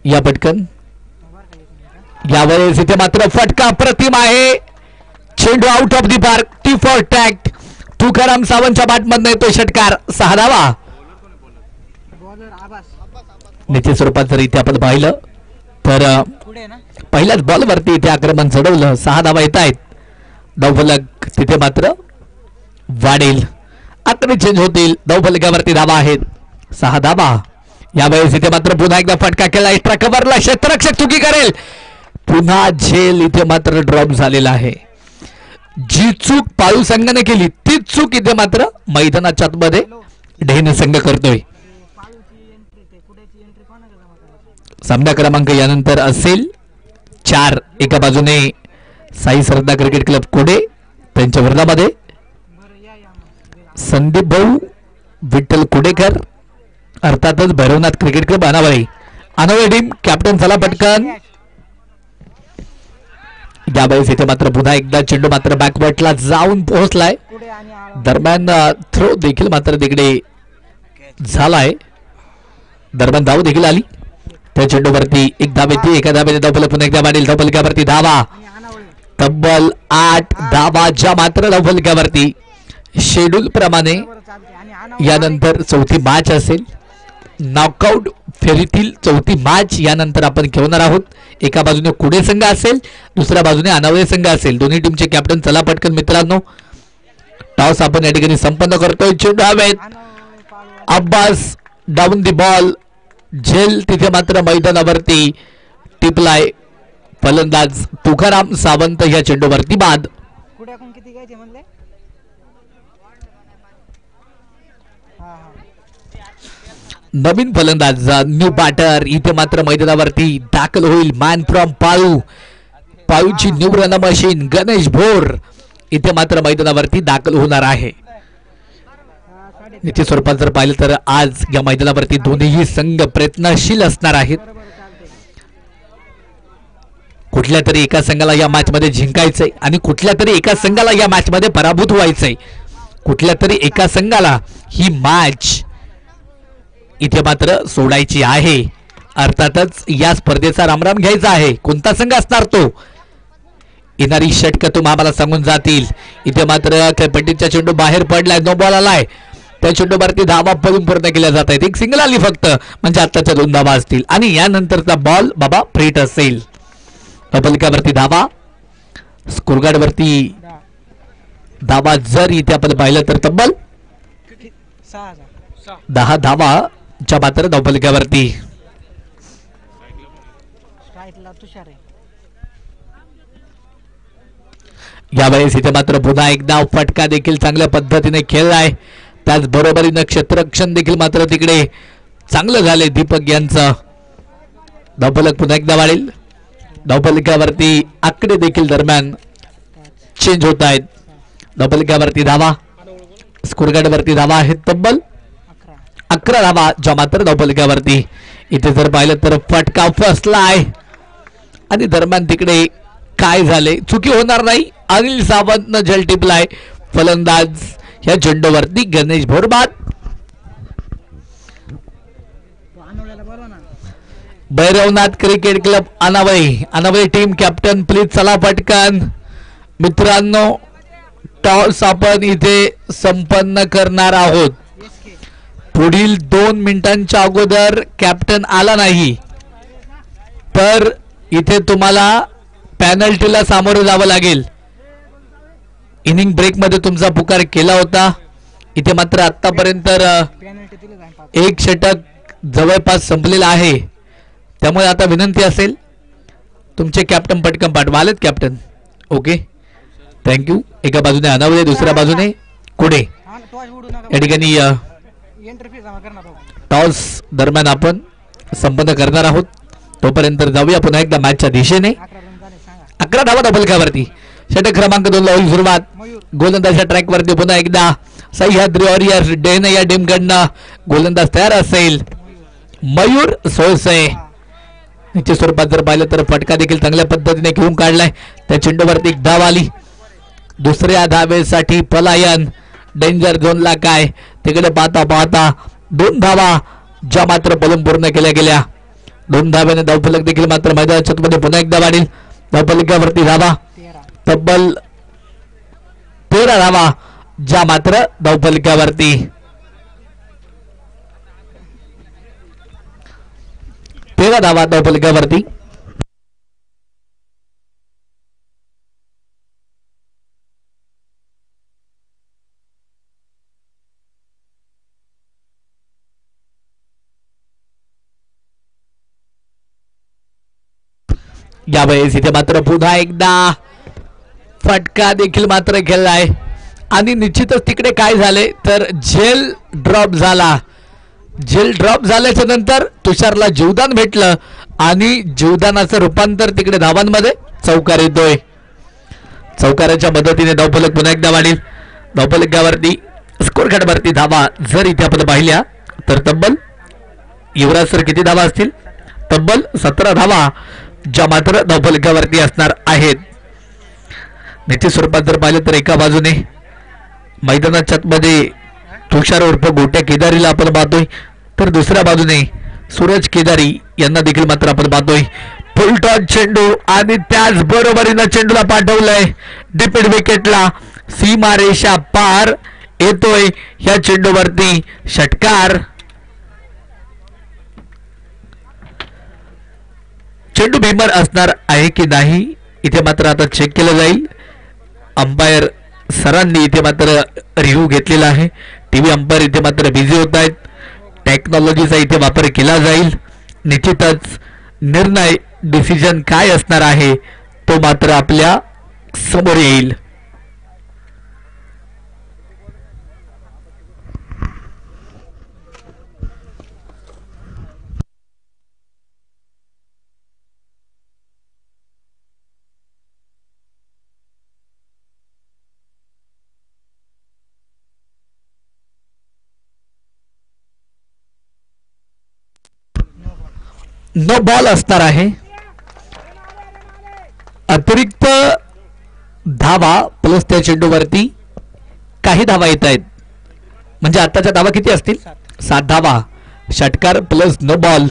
या पटकन. यावेळेस इथे मात्र फटका प्रतिम आहे. चेंडू आउट ऑफ दी पार्क. टी फॉर टॅक्ट. तुकाराम सावंतच्या बॅटमधून येतो षटकार. 6 धावा. निश्चित स्वरूपात जर इथे आपण पाहिलं तर पहिल्याच बॉलवरती इथे आक्रमण चढवलं. 6 धावा येत आहेत. धावफलक तिथे मात्र वाढेल. आकडे चेंज होतील. धावफलकावरती धावा आहेत. 6 धावा. यावेळेस इथे मात्र पुन्हा एकदा फटका केला. एक्स्ट्रा कव्हरला क्षेत्ररक्षक चुकी करेल. पुन्हा झेल इथे मात्र ड्रॉप झालेला आहे. जी चूक पाळू संघाने केली तीच चूक इथे मात्र मैदानाच्या आतमध्ये ढेन संघ करतोय. सामना क्रमांक यानंतर असेल 4. एका बाजूने साई श्रद्धा क्रिकेट क्लब कोडे त्यांच्या विरोधामध्ये संदीप भाऊ विठ्ठल कुडेकर अर्थातच Bhairavnath cricket club Anawale team. Captain चला पटकन. यावेळेस इथे मात्र पुन्हा एकदा चेंडू मात्र बॅकवर्टला जाऊन पोहोचलाय. दरम्यान थ्रो देखील मात्र तिकडे झालाय. दरम्यान धाव देखील आली. त्या चेंडूवरती एक धाव येते. एका धावेने धावफलक पुन्हा एकदा वाढेल. धावफलकावरती धावा. तब्बल 8 धावाच्या मात्र धावफलकावरती. शेड्यूल प्रमाणे यानंतर 4थी मॅच असेल. नॉकआउट फेरीतील 4थी मॅच यानंतर आपण खेळणार आहोत. एका बाजूने कुडे संघ असेल, दुसऱ्या बाजूने अनावळे संघ असेल. दोन्ही टीमचे कॅप्टन चला पटकन मित्रांनो. टॉस आपण या ठिकाणी संपन्न करतोय. चेंडू हवेत. Abbas down the ball. झेल तिथे मात्र मैदानावरती टिपलाय. फलंदाज तुकाराम सावंत या चेंडूवरती बाद. नवीन फलंदाज न्यू बॅटर इथे मात्र मैदानावरती दाखल होईल. मॅन फ्रॉम पाळूची new run machine Ganesh Bhor इथे मात्र मैदानावरती दाखल होणार आहे. निश्चित स्वरूपात जर पाहिलं तर आज या मैदानावरती दोन्ही संघ प्रयत्नशील असणार आहेत. कुठल्या तरी एका संघाला या मॅच मध्ये जिंकायचंय आणि कुठल्या तरी एका संघाला या मॅच मध्ये पराभूत व्हायचंय. कुठल्या तरी एका संघाला ही मॅच इथे मात्र सोडायची आहे. अर्थातच या स्पर्धेचा रामराम घ्यायचा आहे. कोणता संघ असणार तो? येणारी षटकं तुम्हाला सांगून जातील. इथे मात्र खेळपट्टीचा चेंडू बाहेर पडलाय. नो बॉल आलाय. त्या चेंडूवरती धावा पळून पूर्ण केल्या जात आहेत. एक सिंगल आली फक्त म्हणजे आताच्या 2 धावा असतील आणि यानंतरचा बॉल बाबा फ्रीट असेल. फलकावरती धावा. स्कोरगार्ड वरती धावा जर इथे आपण पाहिलं तर तब्बल 10 धावाच्या मात्र धावफलकावरती. यावेळेस इथे मात्र पुन्हा एकदा फटका देखील चांगल्या पद्धतीने खेळलाय. त्याचबरोबरीनं क्षेत्ररक्षण देखील मात्र तिकडे चांगलं झाले. दीपक यांचं धावफलक पुन्हा एकदा वाढेल. धावफलकावरती आकडे देखील दरम्यान चेंज होत आहेत. धावफलकावरती धावा. स्कोरगार्ड वरती धावा आहेत तब्बल 11 धावा ज्या मात्र धावफलकावरती. इथे जर पाहिलं तर फटका फसला आहे आणि दरम्यान तिकडे काय झाले चुकी होणार नाही. अनिल सावंतनं झेल टिपलाय. फलंदाज या चेंडूवरती गणेश भोरबाद. Bhairavnath cricket club Anawale team captain please चला पटकन मित्रांनो. टॉस आपण इथे संपन्न करणार आहोत. पुढील 2 मिनिटांच्या अगोदर कॅप्टन आला नाही तर इथे तुम्हाला पॅनल्टीला सामोरे जावं लागेल. इनिंग ब्रेक मध्ये तुमचा पुकार केला होता. इथे मात्र आतापर्यंत एक षटक जवळपास संपलेला आहे. त्यामुळे आता विनंती असेल तुमचे कॅप्टन पटकन पाठवा. आलेत कॅप्टन? Okay thank you. एका बाजूने अनावळे दुसऱ्या बाजूने कुडे. या ठिकाणी एंट्री फी जमा करणार भाऊ. टॉस दरम्यान आपण संपन्न करणार आहोत. तोपर्यंत जाऊया पुन्हा एकदा मॅचच्या दिशेने. 11 रन झाले सांगा. 11 धावा डबलक्यावरती. षटक क्रमांक 2 ला होईल सुरुवात. मयूर गोलंदाजच्या ट्रॅक वरती पुन्हा एकदा सह्याद्री वॉरियर्स डेन या टीमकडनं गोलंदाज तयार असेल. मयूर सोळसे याच्या स्वरूपात जर पाहिलं तर फटका देखील चांगल्या पद्धतीने घेऊन काढलाय. त्या चेंडूवरती एक धाव आली. दुसऱ्या धावेसाठी पलायन. डेंजर झोनला काय तिकडे पाहता पाहता 2 धावा ज्या मात्र पलून पूर्ण केल्या गेल्या. 2 धाव्याने धावफलक देखील मात्र मैदानाच्या मध्ये पुन्हा एकदा वाढील. धावफलकावरती धावा 13. तब्बल 13 धावा ज्या मात्र धावफलकावरती. 13 धावा धावफलकावरती. यावेळेस इथे मात्र पुन्हा एकदा फटका देखील मात्र खेळलाय आणि निश्चितच तिकडे काय झाले तर झेल ड्रॉप झाला. झेल ड्रॉप झाल्याच्या नंतर तुषारला जीवदान भेटलं आणि जीवदानाचं रूपांतर तिकडे धावांमध्ये चौकार येतोय. चौकाराच्या मदतीने धावफलक पुन्हा एकदा वाढील. धावफलकावरती स्कोर कार्डवरती धावा जर इथे आपण पाहिल्या तर तब्बल युवराज सर किती धावा असतील? तब्बल 17 धावा ज्या मात्र धावफलकावरती असणार आहेत. निश्चित स्वरूपात जर पाहिलं तर एका बाजूने मैदानाच्या मध्ये तुषार उर्फ गोट्या केदारीला आपण पाहतोय तर दुसऱ्या बाजूने सूरज केदारी यांना देखील मात्र आपण पाहतोय. फुलटॉस चेंडू आणि त्याच बरोबरीनं चेंडूला पाठवलंय डिपेड विकेटला. सीमारेषा पार येतोय ह्या चेंडूवरती षटकार. चेंडू भीमर असणार आहे की नाही इथे मात्र आता चेक केलं जाईल. अंपायर सरांनी इथे मात्र रिव्ह्यू घेतलेला आहे. टीव्ही अंपायर इथे मात्र बिझी होत आहेत. टेक्नॉलॉजीचा इथे वापर केला जाईल. निश्चितच निर्णय डिसिजन काय असणार आहे तो मात्र आपल्या समोर येईल. नो बॉल असणार आहे. अतिरिक्त धावा प्लस त्या चेंडूवरती काही धावा येत आहेत म्हणजे आताच्या धावा किती असतील? 7 धावा. षटकार प्लस नो बॉल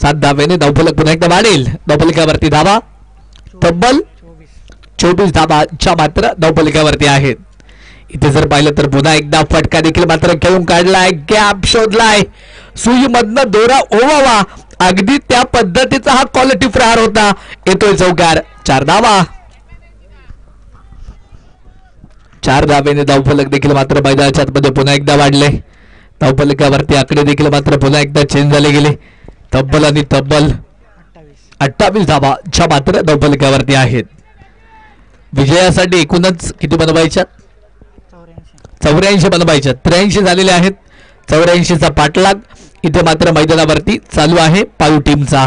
7 धावेने धावफलक पुन्हा एकदा वाढेल. धावफलकावरती धावा तब्बल 24 धावा ज्या मात्र धावफलकावरती आहेत. इथे जर पाहिलं तर पुन्हा एकदा फटका देखील मात्र खेळून काढलाय. गॅप शोधलाय. सुईमधनं दोरा ओवावा अगदी त्या पद्धतीचा हा क्वालिटी प्रहार होता. येतोय चौकार. 4 धावा. 4 धावेने धावफलक देखील मात्र मैदानाच्या आतमध्ये पुन्हा एकदा वाढले. धावफलकावरती आकडे देखील मात्र पुन्हा एकदा चेंज झाले गेले. तब्बल आणि तब्बल 28 धावा ज्या मात्र धावफलकावरती आहेत. विजयासाठी एकूणच किती बनवायच्या? 84 बनवायच्या. 83 झालेले आहेत. 84चा पाठलाग इथे मात्र मैदानावरती चालू आहे. पायू टीमचा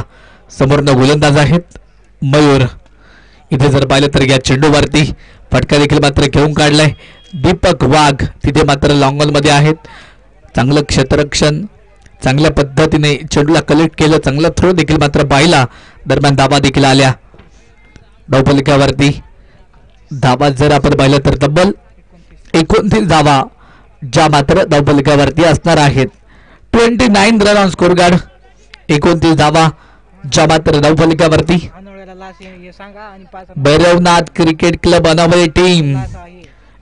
समोरनं गोलंदाज आहेत मयूर. इथे जर पाहिलं तर या चेंडूवरती फटका देखील मात्र घेऊन काढलाय. दीपक वाघ तिथे मात्र लॉंगॉन मध्ये आहेत. चांगलं क्षेत्ररक्षण चांगल्या पद्धतीने चेंडूला कलेक्ट केलं. चांगला थ्रो देखील मात्र पाहिला. दरम्यान धावा देखील आल्या. धावफलकावरती धावा जर आपण पाहिलं तर तब्बल 29 धावा ज्या मात्र धावफलकावरती असणार आहेत. 29 रन ऑन स्कोर कार्ड. 29 धावा ज्या मात्र धावफलकावरती. Bhairavnath cricket club Anawale team.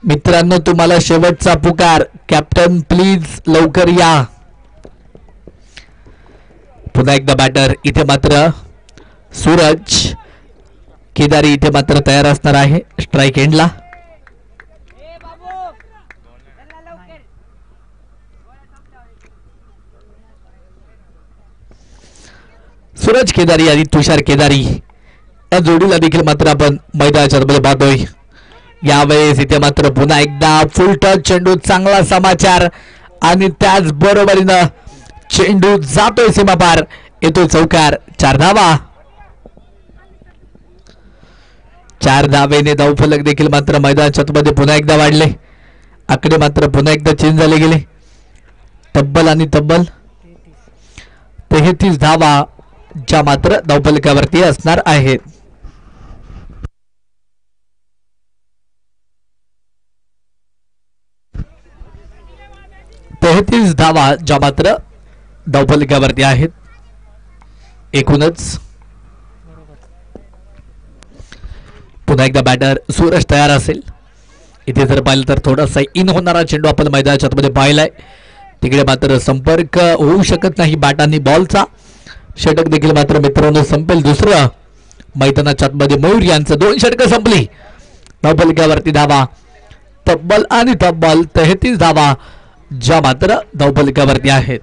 मित्रांनो तुम्हाला शेवटचा पुकार. कॅप्टन प्लीज लवकर या. पुन्हा एकदा बॅटर इथे मात्र सूरज केदारी इथे मात्र तयार असणार आहे स्ट्राइक एंडला. सूरज केदारी आणि तुषार केदारी या जोडीला देखील मात्र आपण मैदानाच्या मध्ये पाहतोय. यावेळेस इथे मात्र पुन्हा एकदा फुल टच चेंडू. चांगला समाचार आणि त्याच बरोबरीनं चेंडू जातोय सीमापार, येतोय चौकार. 4 धावा. 4 धावेने धावफलक देखील मात्र मैदानाच्या आतमध्ये पुन्हा एकदा वाढले. आकडे मात्र पुन्हा एकदा चेंज झाले गेले. तब्बल आणि तब्बल 33 धावा ज्या मात्र धावफलकावरती असणार आहेत. धावा ज्या मात्र धावफलकावरती आहेत. एकूणच पुन्हा एकदा बॅटर सूरज तयार असेल. इथे जर पाहिलं तर थोडासा इन होणारा चेंडू आपण मैदानाच्या आतमध्ये पाहिलाय. तिकडे मात्र संपर्क होऊ शकत नाही बॅट आणि बॉलचा. षटक देखील मात्र मित्रांनो संपेल. दुसरं मैदानाच्या आतमध्ये मयूर यांचं 2 षटकं संपली. धावफलकावरती धावा तब्बल आणि तब्बल 33 धावा ज्या मात्र धावफलकावरती आहेत.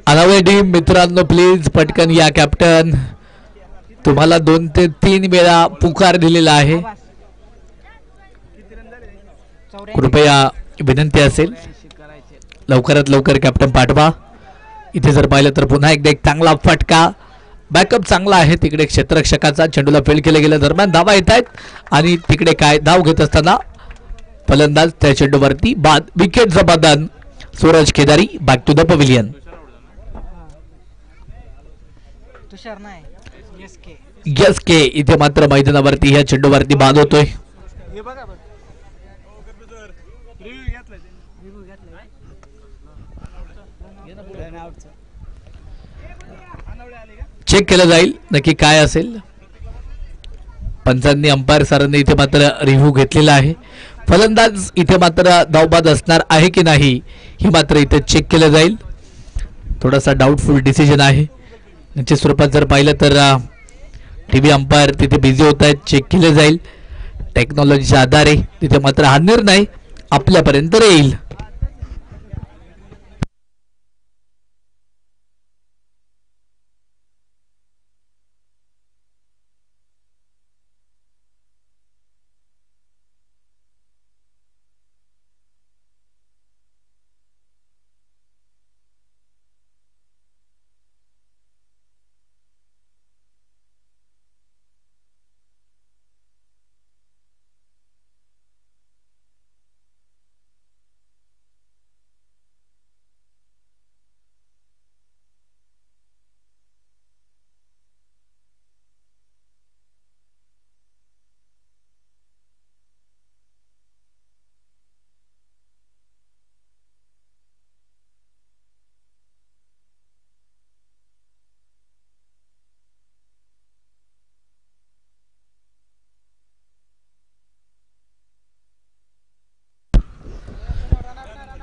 अलावे टीम मित्रांनो प्लीज पटकन या. कॅप्टन तुम्हाला 2 ते 3 वेळा पुकार दिलेला आहे. कृपया विनंती असेल लवकरात लवकर कॅप्टन पाठवा. इथे जर पाहिलं तर पुन्हा एकदा एक चांगला फटका. बॅकअप चांगला आहे. तिकडे क्षेत्ररक्षकाचा चेंडूला फील्ड केले गेल्या दरम्यान धावा येत आहेत आणि तिकडे काय धाव घेत असताना फलंदाज त्या चेंडूवरती बाद. विकेट जबादान Suraj Kedari. Back to the pavilion. Yes के इथे मात्र मैदानावरती ह्या चेंडूवरती बाद होतोय. चेक केलं जाईल नक्की काय असेल. पंचांनी अंपायर सरांनी इथे मात्र रिव्ह्यू घेतलेला आहे. फलंदाज इथे मात्र धावबाद असणार आहे की नाही हे मात्र इथे चेक केलं जाईल. थोडासा डाऊटफुल डिसिजन आहे. याच्या स्वरूपात जर पाहिलं तर टीव्ही अंपायर तिथे बिझी होत आहेत. चेक केले जाईल. टेक्नॉलॉजीच्या आधारे तिथे मात्र हा निर्णय आपल्यापर्यंत येईल.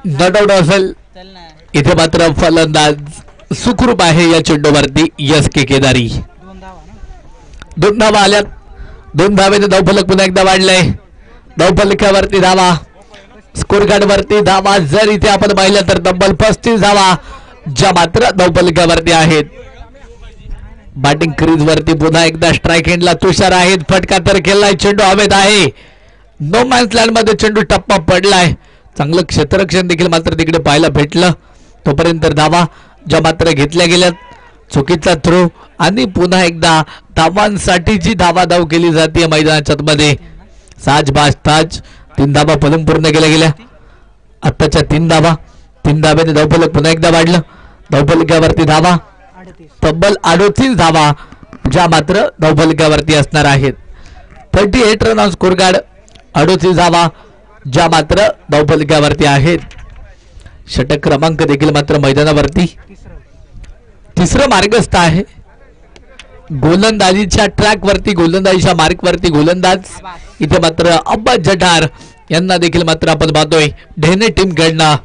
नॉट आउट असेल. इथे मात्र फलंदाज सुखरूप आहे या चेंडूवरती. यस के केदारी. 2 धावा आल्यात. 2 धावेने धावफलक पुन्हा एकदा वाढलाय. धावफलकावरती धावा स्कोर कार्ड वरती धावा जर इथे आपण पाहिलं तर तब्बल 35 धावा ज्या मात्र धावफलकावरती आहेत. बॅटिंग क्रीज वरती पुन्हा एकदा स्ट्राईक एंडला तुषार आहेत. फटका तर केलाय. चेंडू हवेत आहे. नो मॅन्स लँड मध्ये चेंडू टप्पा पडलाय. चांगलं क्षेत्ररक्षण देखील मात्र तिकडे पाहायला भेटलं. तोपर्यंत धावा ज्या मात्र घेतल्या गेल्यात. चुकीचा थ्रो आणि पुन्हा एकदा धावांसाठीची धावाधाव केली जाते मैदानाच्या मध्ये. साज बाज ताज 3 धावा पलून पूर्ण केल्या गेल्या. आत्ताच्या 3 धावा. 3 धाव्याने धावफलक पुन्हा एकदा वाढलं. धावफलकावरती धावा तब्बल 38 धावा ज्या मात्र धावफलकावरती असणार आहेत. 38 रन ऑन स्कोर कार्ड. 38 धावा ज्या मात्र धावफलकावरती आहेत. षटक क्रमांक देखील मात्र मैदानावरती तिसरं मार्गस्थ आहे. गोलंदाजीच्या ट्रॅक वरती, गोलंदाजीच्या मार्क वरती गोलंदाज इथे मात्र अब्बास जठार यांना देखील मात्र आपण पाहतोय ढेणे टीम कडनं.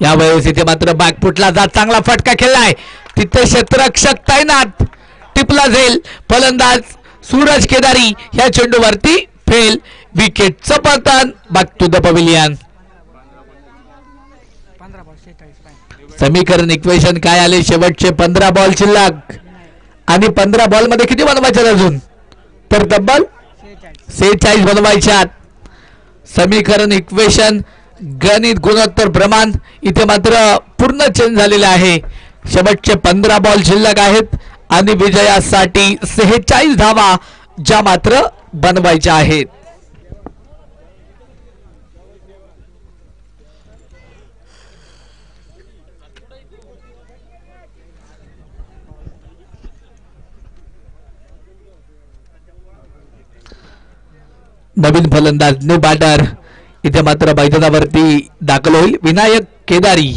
यावेळेस इथे मात्र बॅकफुटला जात चांगला फटका खेळलाय. तिथे क्षेत्ररक्षक तैनात, टिपला जाईल. फलंदाज सूरज केदारी या चेंडूवरती फेल. विकेटचं पतन. Back to the pavilion. समीकरण इक्वेशन काय आले? शेवटचे 15 बॉल शिल्लक आणि 15 बॉल मध्ये किती बनवायचे अजून? तर तब्बल 46 बनवायच्यात. समीकरण इक्वेशन गणित गुणोत्तर प्रमाण इथे मात्र पूर्ण चेंज झालेले आहे. शेवटचे 15 बॉल शिल्लक आहेत आणि विजयासाठी 46 धावा ज्या मात्र बनवायच्या आहेत. नवीन फलंदाज न्यू बॅटर इथे मात्र मैदानावरती दाखल होईल. विनायक केदारी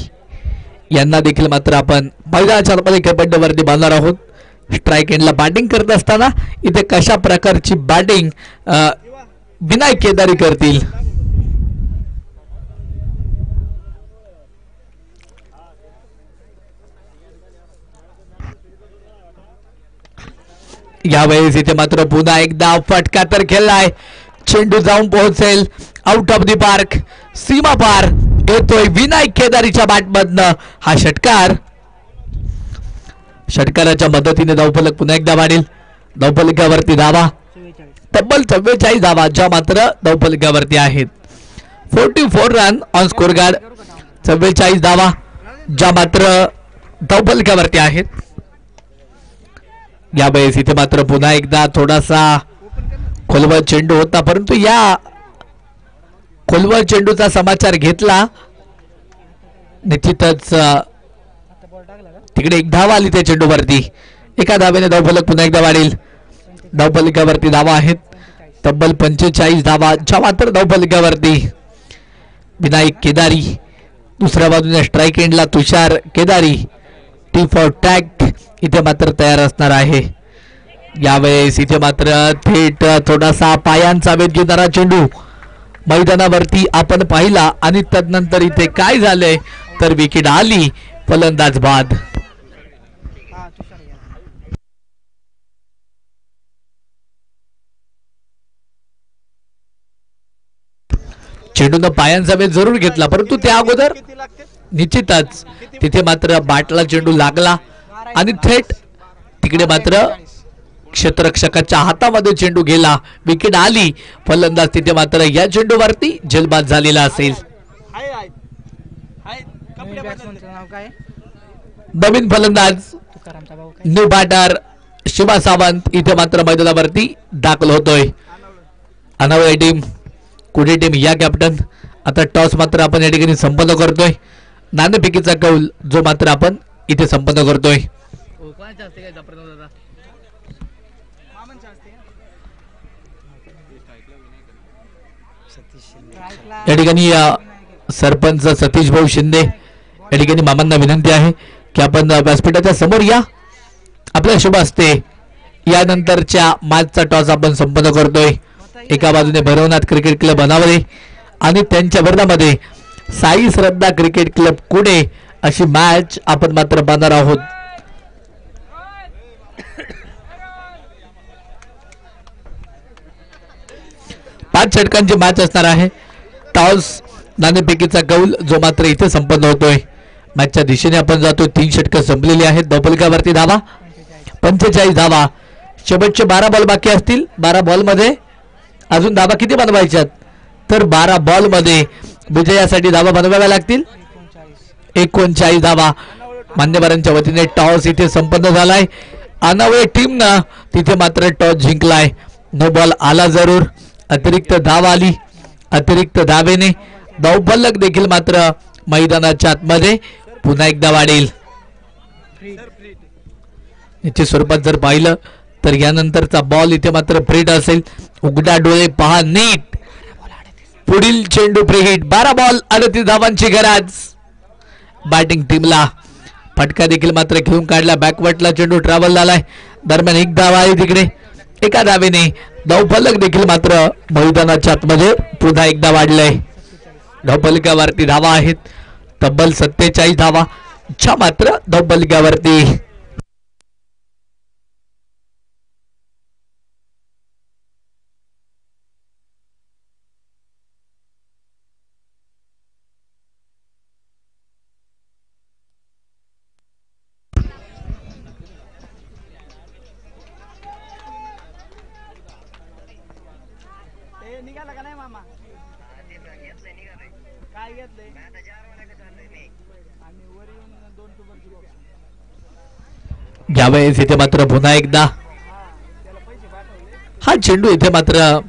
यांना देखील मात्र आपण मैदानाच्या आतमध्ये खेळपट्टीवरती बांधणार आहोत. स्ट्राईक एंडला बॅटिंग करत असताना इथे कशा प्रकारची बॅटिंग विनायक केदारी करतील? यावेळेस इथे मात्र पुन्हा एकदा फटका तर खेळलाय. चेंडू जाऊन पोहोचेल आउट ऑफ द पार्क, सीमा पार येतोय विनायक केदारीच्या बॅटमधनं हा षटकार. षटकाराच्या मदतीने धावफलक पुन्हा एकदा वाढेल. धावफलकावरती धावा तब्बल 44 धावा ज्या मात्र धावफलकावरती आहेत. 44 रन ऑन स्कोर गार्ड. 44 धावा ज्या मात्र धावफलकावरती आहेत. यावेळेस इथे मात्र पुन्हा एकदा थोडासा खोलवर चेंडू होता, परंतु या खोलवर चेंडूचा समाचार घेतला. निश्चितच तिकडे एक धाव आली त्या चेंडूवरती. एका धावेने धावफलक पुन्हा एकदा वाढेल. धावफलकावरती धावा आहेत तब्बल 45 धावा ज्या मात्र धावफलकावरती. विनायक केदारी दुसऱ्या बाजूने स्ट्राईक एंडला तुषार केदारी टी फॉर टॅग इथे मात्र तयार असणार आहे. यावेळेस इथे मात्र थेट थोडासा पायांचा वेध घेणारा चेंडू मैदानावरती आपण पाहिला आणि तदनंतर इथे काय झालंय तर विकेट आली. फलंदाज बाद. चेंडूनं पायांचा वेध जरूर घेतला, परंतु त्या अगोदर निश्चितच तिथे मात्र बॅटला चेंडू लागला आणि थेट तिकडे मात्र क्षेत्ररक्षकाच्या हातामध्ये चेंडू गेला. विकेट आली. फलंदाज तिथे मात्र या चेंडूवरती झेलबाद झालेला असेल. नवीन फलंदाज न्यू बॅटर शिवा सावंत इथे मात्र मैदानावरती दाखल होतोय. अनावय टीम कुठे टीम या कॅप्टन. आता टॉस मात्र आपण या ठिकाणी संपन्न करतोय. नाणेफेकीचा कौल जो मात्र आपण इथे संपन्न करतोय. या ठिकाणी सरपंच सतीश भाऊ शिंदे या ठिकाणी मामांना विनंती आहे की आपण व्यासपीठाच्या समोर या. आपल्या शुभ असते यानंतरच्या मॅचचा टॉस आपण संपन्न करतोय. एका बाजूने भैरवनाथ क्रिकेट क्लब अनावरे आणि त्यांच्या विरोधामध्ये साई श्रद्धा क्रिकेट क्लब कुडे अशी मॅच आपण मात्र पाहणार आहोत. पाच षटकांची मॅच असणार आहे. टॉस नाणेफेकीचा कौल जो मात्र इथे संपन्न होतोय. मॅचच्या दिशेने आपण जातोय. 3 षटकं संपलेली आहेत. धावफलकावरती धावा 45 धावा. शेवटचे 12 बॉल बाकी असतील. 12 बॉल मध्ये अजून धावा किती बनवायच्यात तर 12 बॉल मध्ये विजयासाठी धावा बनवाव्या लागतील 39 धावा. मान्यवरांच्या वतीने टॉस इथे संपन्न झालाय. अनावय टीमनं तिथे मात्र टॉस जिंकलाय. नो बॉल आला जरूर. अतिरिक्त धाव आली. अतिरिक्त धावेने धावफलक देखील मात्र मैदानाच्या आतमध्ये पुन्हा एकदा वाढेल. याच्या स्वरूपात जर पाहिलं तर यानंतरचा बॉल इथे मात्र फ्रीट असेल. उघडा डोळे पहा नीट. पुढील चेंडू प्रीहिट 12 बॉल 38 धावांची गरज बॅटिंग टीमला. फटका देखील मात्र घेऊन काढला. बॅकवर्टला चेंडू ट्रॅव्हल झालाय. दरम्यान एक धाव आहे तिकडे. एका धावेने धावफलक देखील मात्र मैदानाच्या आतमध्ये पुन्हा एकदा वाढलंय. धावफलकावरती धावा आहेत तब्बल 47 धावा ज्या मात्र धावफलकावरती निघाला का नाही मामा काय घेतलंय आणि वर येऊन 2 टूबरची बॉक्स यावेळेस इथे मात्र पुन्हा एकदा त्याला पैसे पाठवले. हा चेंडू इथे मात्र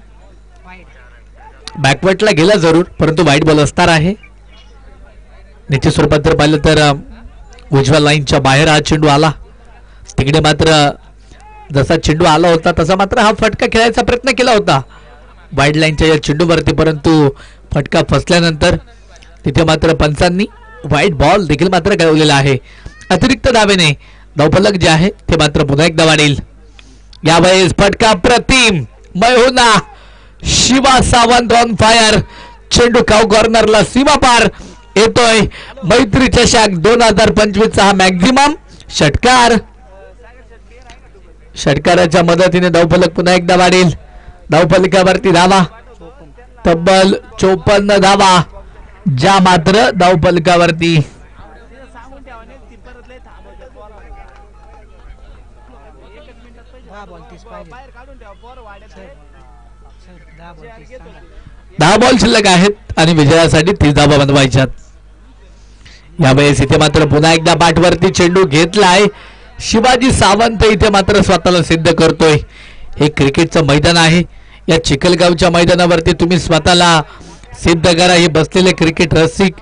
बॅकवर्टला गेला जरूर परंतु वाईट बॉल असणार आहे. निश्चित स्वरूपात जर पाहिलं तर उजव्या लाईनच्या बाहेर हा चेंडू आला. तिकडे मात्र जसा चेंडू आला होता तसा मात्र हा फटका खेळायचा प्रयत्न केला होता वाईड लाईनच्या या चेंडूवरती परंतु फटका फसल्यानंतर तिथे मात्र पंचांनी वाईट बॉल देखील मात्र गळवलेला आहे. अतिरिक्त धावेने धावफलक जे आहे ते मात्र पुन्हा एकदा वाढेल. यावेळेस फटका प्रतिम मैहुना शिवा सावंत ऑन फायर. चेंडू काव कॉर्नरला सीमा पार येतोय. मैत्री चषक 2025 चा हा मॅक्झिमम षटकार. षटकाराच्या मदतीने धावफलक पुन्हा एकदा वाढेल. धावफलकावरती धावा तब्बल 54 धावा ज्या मात्र धावफलकावरती सांगून ठेवा नाही ती परत लय थांबवते पोरा. 10 बॉल 30 पाहिजे बाहेर काढून ठेवा पोर वाढत आहे. 10 बॉल 30 सांगा. 10 बॉल शिल्लक आहेत आणि विजयासाठी 30 धावा बनवायच्यात. यावेळेस इथे मात्र पुन्हा एकदा बॅटवरती चेंडू घेतलाय. शिवाजी सावंत इथे मात्र स्वतःला सिद्ध करतोय. हे क्रिकेटचं मैदान आहे. या चिखलगावच्या मैदानावरती तुम्ही स्वतःला सिद्ध करा. हे बसलेले क्रिकेट रसिक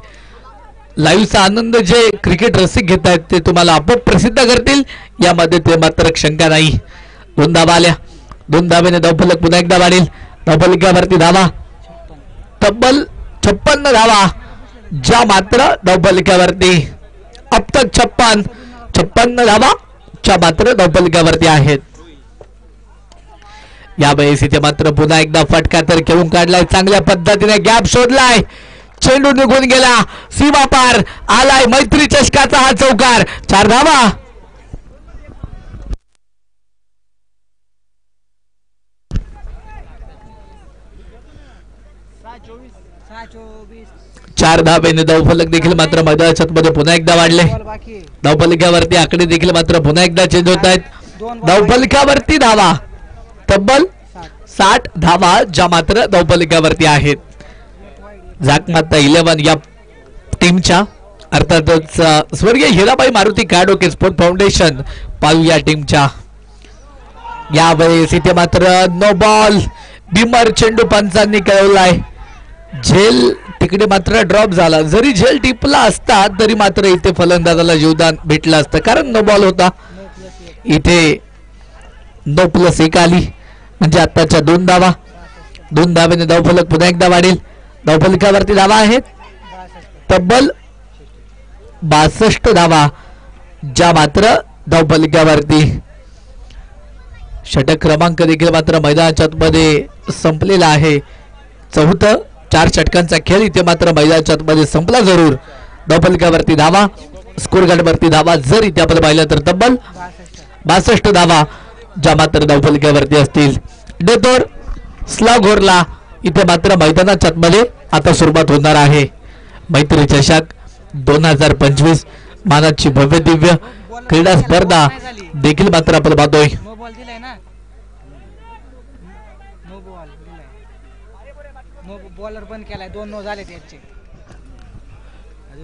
लाईव्हचा आनंद जे क्रिकेट रसिक घेत आहेत ते तुम्हाला आपोआप प्रसिद्ध करतील यामध्ये ते मात्र शंका नाही. 2 धावा आल्या. 2 धावेने धावफलक पुन्हा एकदा वाढेल. धावफलकावरती धावा तब्बल 56 धावा ज्या मात्र धावफलकावरती अब तक 56 धावा ज्या मात्र धावफलकावरती आहेत. यावेळेस इथे मात्र पुन्हा एकदा फटका तर खेळून काढलाय. चांगल्या पद्धतीने गॅप शोधलाय. चेंडू निघून गेला. सीमा पार आलाय. मैत्री चषकाचा हा चौकार. 4 धावा. चार धावेने धावफलक देखील मात्र मैदानाच्या मध्ये पुन्हा एकदा वाढले. धावफलकावरती आकडे देखील मात्र पुन्हा एकदा चेंज होत आहेत. धावफलकावरती धावा तब्बल 60 धावा ज्या मात्र धावफलकावरती आहेत. जाकमाता 11 या टीमच्या अर्थातच स्वर्गीय हिराबाई मारुती काडोके स्पोर्ट फाउंडेशन पालू या टीमच्या. यावेळेस इथे मात्र नो बॉल. बिमर चेंडू पंचांनी कळवलाय. झेल तिकडे मात्र ड्रॉप झाला. जरी झेल टिपला असता तरी मात्र इथे फलंदाजाला जीवदान भेटलं असतं कारण नो बॉल होता. इथे 9+1 आली म्हणजे आताच्या 2 धावा. 2 धावेने धावफलक पुन्हा एकदा वाढेल. धावफलकावरती धावा आहेत तब्बल 62 धावा ज्या मात्र धावफलकावरती. षटक क्रमांक देखील मात्र मैदानाच्या मध्ये संपलेला आहे. 4 षटकांचा खेळ इथे मात्र मैदानाच्या मध्ये संपला जरूर. धावफलकावरती धावा स्कोर कार्डवरती धावा जर इथे आपण पाहिलं तर तब्बल 62 धावा ज्या मात्र धावफलकावरती असतील. डेतोर स्लाघोरला इथे मात्र मैदानाच्या मध्ये आता सुरुवात होणार आहे. मैत्री चषक 2025 मानाची भव्य दिव्य क्रीडा स्पर्धा देखील मात्र आपण पाहतोय. बॉलर बंद केलाय. 2 नो झाले त्याचे.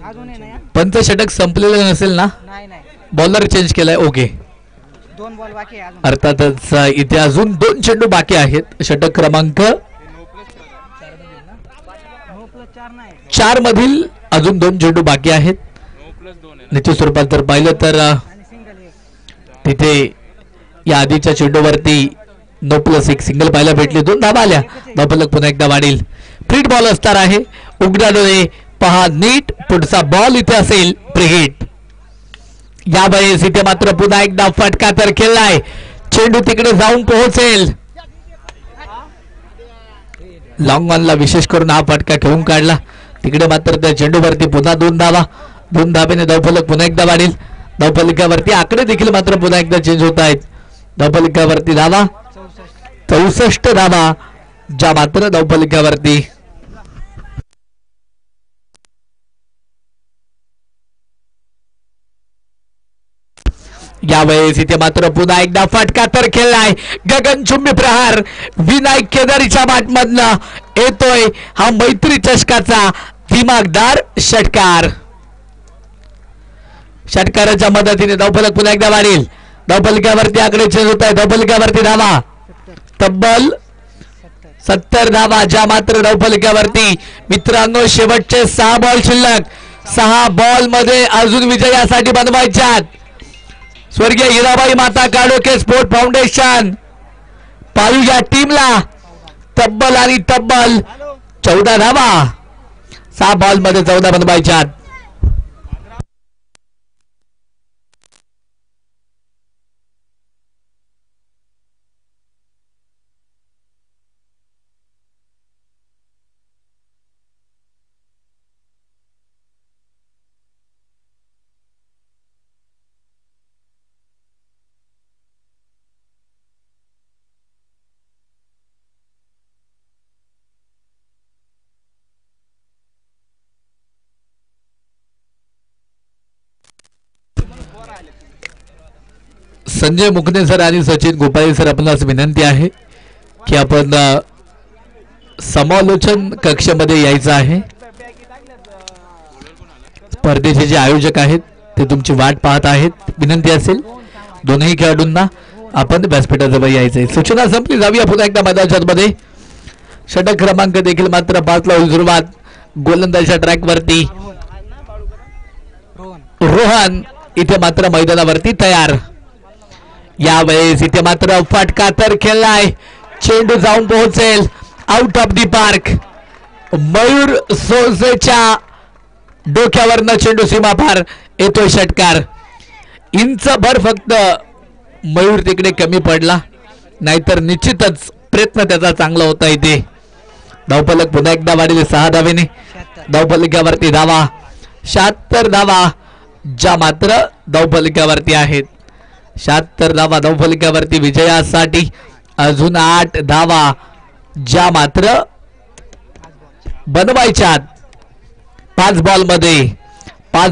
अजून नाही पंच षटक संपलेलं नसेल ना. नाही नाही बॉलर चेंज केलाय. ओके 2 बॉल बाकी आहे अजून. अर्थातच इथे अजून 2 चेंडू बाकी आहेत. षटक क्रमांक 4 मधील अजून 2 चेंडू बाकी आहेत. निश्चित स्वरूपात जर पाहिलं तर तिथे या आधीच्या चेंडूवरती 9+1 सिंगल पाहायला भेटली. 2 धावा आल्या. धावफलक पुन्हा एकदा वाढेल. फ्रीट बॉल असणार आहे. उघडा डोळे पहा नीट. पुढचा बॉल इथे असेल फ्री हिट. यावेळेस इथे मात्र पुन्हा एकदा फटका तर खेळलाय. चेंडू तिकडे जाऊन पोहोचेल. लॉंग ऑनला विशेष करून हा फटका खेळून काढला. तिकडे मात्र त्या चेंडूवरती पुन्हा 2 धावा. 2 धावेने धावफलक पुन्हा एकदा वाढेल. धावफलकावरती आकडे देखील मात्र पुन्हा एकदा चेंज होत आहेत. धावफलकावरती धावा 64 धावा ज्या मात्र धावफलकावरती. यावेळेस इथे मात्र पुन्हा एकदा फटका तर खेळलाय. गगनचुंबी प्रहार विनायक केदारीच्या बॅटमधनं येतोय हा मैत्री चषकाचा दिमागदार षटकार. षटकाराच्या मदतीने धावफलक पुन्हा एकदा वाढेल. धावफलकावरती आकडे चेंज होत आहे. धावफलकावरती धावा तब्बल 70 धावा ज्या मात्र धावफलकावरती. मित्रांनो शेवटचे 6 बॉल शिल्लक. 6 बॉल मध्ये अजून विजयासाठी बनवायच्यात. स्वर्गीय हिराबाई माता काडोके स्पोर्ट फाउंडेशन पाळू या टीमला तब्बल आणि तब्बल 14 धावा. 6 बॉल मध्ये 14 बनवायच्यात. संजय मुकणे सर आणि सचिन गोपाळे सर आपणास विनंती आहे की आपण समालोचन कक्षामध्ये यायचं आहे. स्पर्धेचे जे आयोजक आहेत ते तुमची वाट पाहत आहेत. विनंती असेल दोनही खेळाडूंना आपण व्यासपीठाजवळ यायचंय. सूचना संपली. जाऊया पुन्हा एकदा मैदानाच्या मध्ये. षटक क्रमांक देखील मात्र 5 ला होईल सुरुवात. गोलंदाजीच्या ट्रॅक वरती रोहन इथे मात्र मैदानावरती तयार. यावेळेस इथे मात्र फटका तर खेळलाय. चेंडू जाऊन पोहोचेल out of the park. Mayur सोसेच्या डोक्यावरनं चेंडू सीमा पार येतोय. षटकार इंचभर फक्त मयूर तिकडे कमी पडला. नाहीतर निश्चितच प्रयत्न त्याचा चांगला होता. इथे धावफलक पुन्हा एकदा वाढले 6 धावेने. धावफलकावरती धावा 76 धावा ज्या मात्र धावफलकावरती आहेत. 76 धावा धावफलकावरती. विजयासाठी अजून 8 धावा ज्या मात्र बनवायच्यात. 5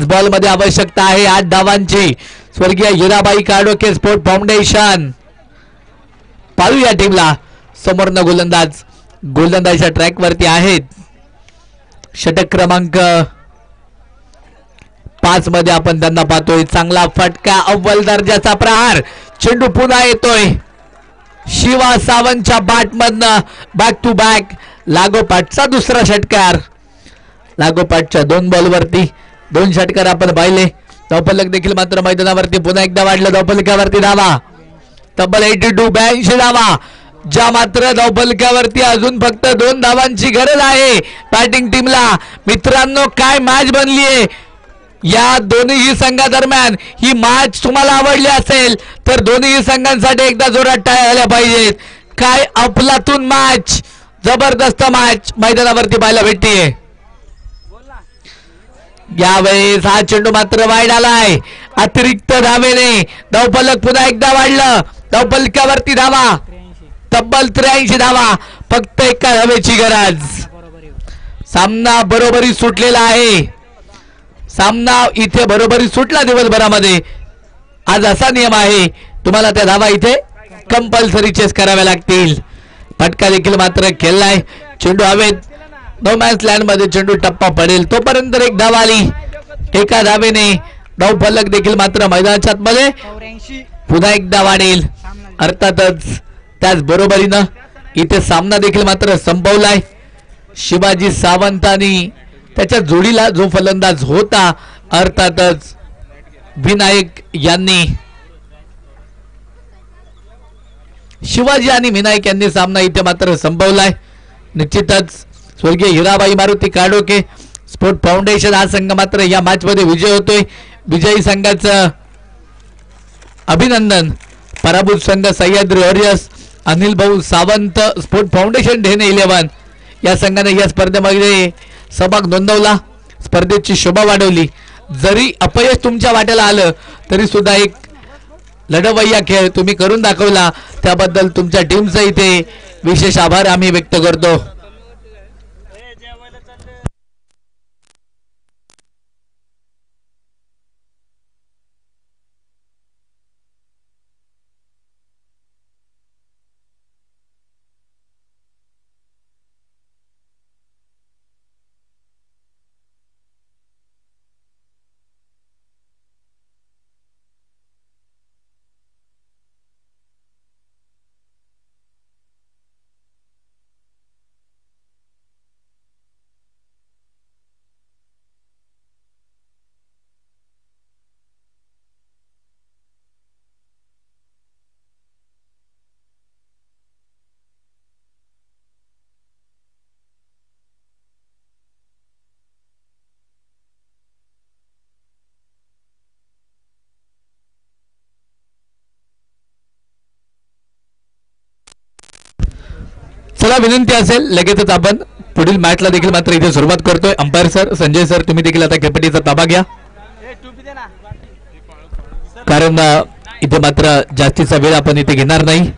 बॉल मध्ये आवश्यकता आहे 8 धावांची. स्वर्गीय हिराबाई काडोके स्पोर्ट फाउंडेशन पाळू या टीमला. समोरनं गोलंदाजीच्या ट्रॅक वरती आहेत. षटक क्रमांक 5 मध्ये आपण त्यांना पाहतोय. चांगला फटका अव्वल दर्जाचा प्रहार. चेंडू पुन्हा येतोय शिवा सावंतच्या बॅटमधनं. बॅक टू बॅक लागोपाठचा दुसरा षटकार. लागोपाठच्या 2 बॉलवरती 2 षटकार आपण पाहिले. धावफलक देखील मात्र मैदानावरती पुन्हा एकदा वाढलं. धावफलकावरती धावा तब्बल 82 धावा ज्या मात्र धावफलकावरती अजून फक्त 2 धावांची गरज आहे बॅटिंग टीमला. मित्रांनो काय मॅच बनलीये या दोन्ही संघादरम्यान. ही मॅच तुम्हाला आवडली असेल तर दोन्ही संघांसाठी एकदा जोरात टाळ्या झाल्या पाहिजेत. काय अफलातून मॅच, जबरदस्त मॅच मैदानावरती पाहायला भेटतीये. यावेळेस हा चेंडू मात्र वाईड आलाय. अतिरिक्त धावेने धावफलक पुन्हा एकदा वाढलं. धावफलकावरती धावा तब्बल 83 धावा. फक्त एका धावेची गरज. सामना बरोबरी सुटलेला आहे. सामना इथे बरोबरी सुटला दिवसभरामध्ये. आज असा नियम आहे तुम्हाला त्या धावा इथे कंपल्सरी चेस कराव्या लागतील. फटका देखील मात्र खेळलाय. चेंडू हवेत. नो मॅन्स लँड मध्ये चेंडू टप्पा पडेल तोपर्यंत 1 धाव आली. एका धावेने धावफलक देखील मात्र मैदानाच्या आतमध्ये पुन्हा एकदा वाढेल. अर्थातच त्याच बरोबरीनं इथे सामना देखील मात्र संपवलाय. शिवाजी सावंतांनी त्याच्या जोडीला जो फलंदाज होता अर्थातच विनायक यांनी शिवाजी आणि विनायक यांनी सामना इथे मात्र संपवलाय. निश्चितच स्वर्गीय हिराबाई मारुती काडोके स्पोर्ट फाउंडेशन हा संघ मात्र या मॅच मध्ये विजय होतोय. विजयी संघाचं अभिनंदन. पराभूत संघ सह्याद्री वॉरियर्स अनिल भाऊ सावंत स्पोर्ट फाउंडेशन ढेणे 11 या संघाने या स्पर्धेमध्ये सहभाग नोंदवला. स्पर्धेची शोभा वाढवली. जरी अपयश तुमच्या वाट्याला आलं तरी सुद्धा एक लढवय्या खेळ तुम्ही करून दाखवला, त्याबद्दल तुमच्या टीमचा इथे विशेष आभार आम्ही व्यक्त करतो. चला, विनंती असेल लगेचच आपण पुढील मॅचला देखील मात्र इथे सुरुवात करतोय. अंपायर सर, संजय सर, तुम्ही देखील आता खेळपट्टीचा ताबा घ्या, कारण इथे मात्र जास्तीचा वेळ आपण इथे घेणार नाही.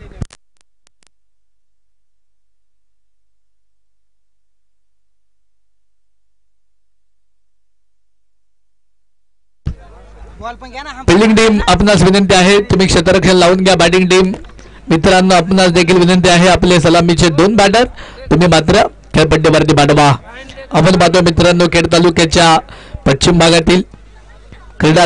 फिल्डिंग टीम आपणास विनंती आहे तुम्ही क्षेत्ररक्षण लावून घ्या. बॅटिंग टीम मित्रांनो आपणास देखील विनंती आहे आपले सलामीचे 2 बॅटर तुम्ही मात्र खेळपट्टीवरती पाठवा. आपण पाहतो मित्रांनो खेड तालुक्याच्या पश्चिम भागातील क्रीडा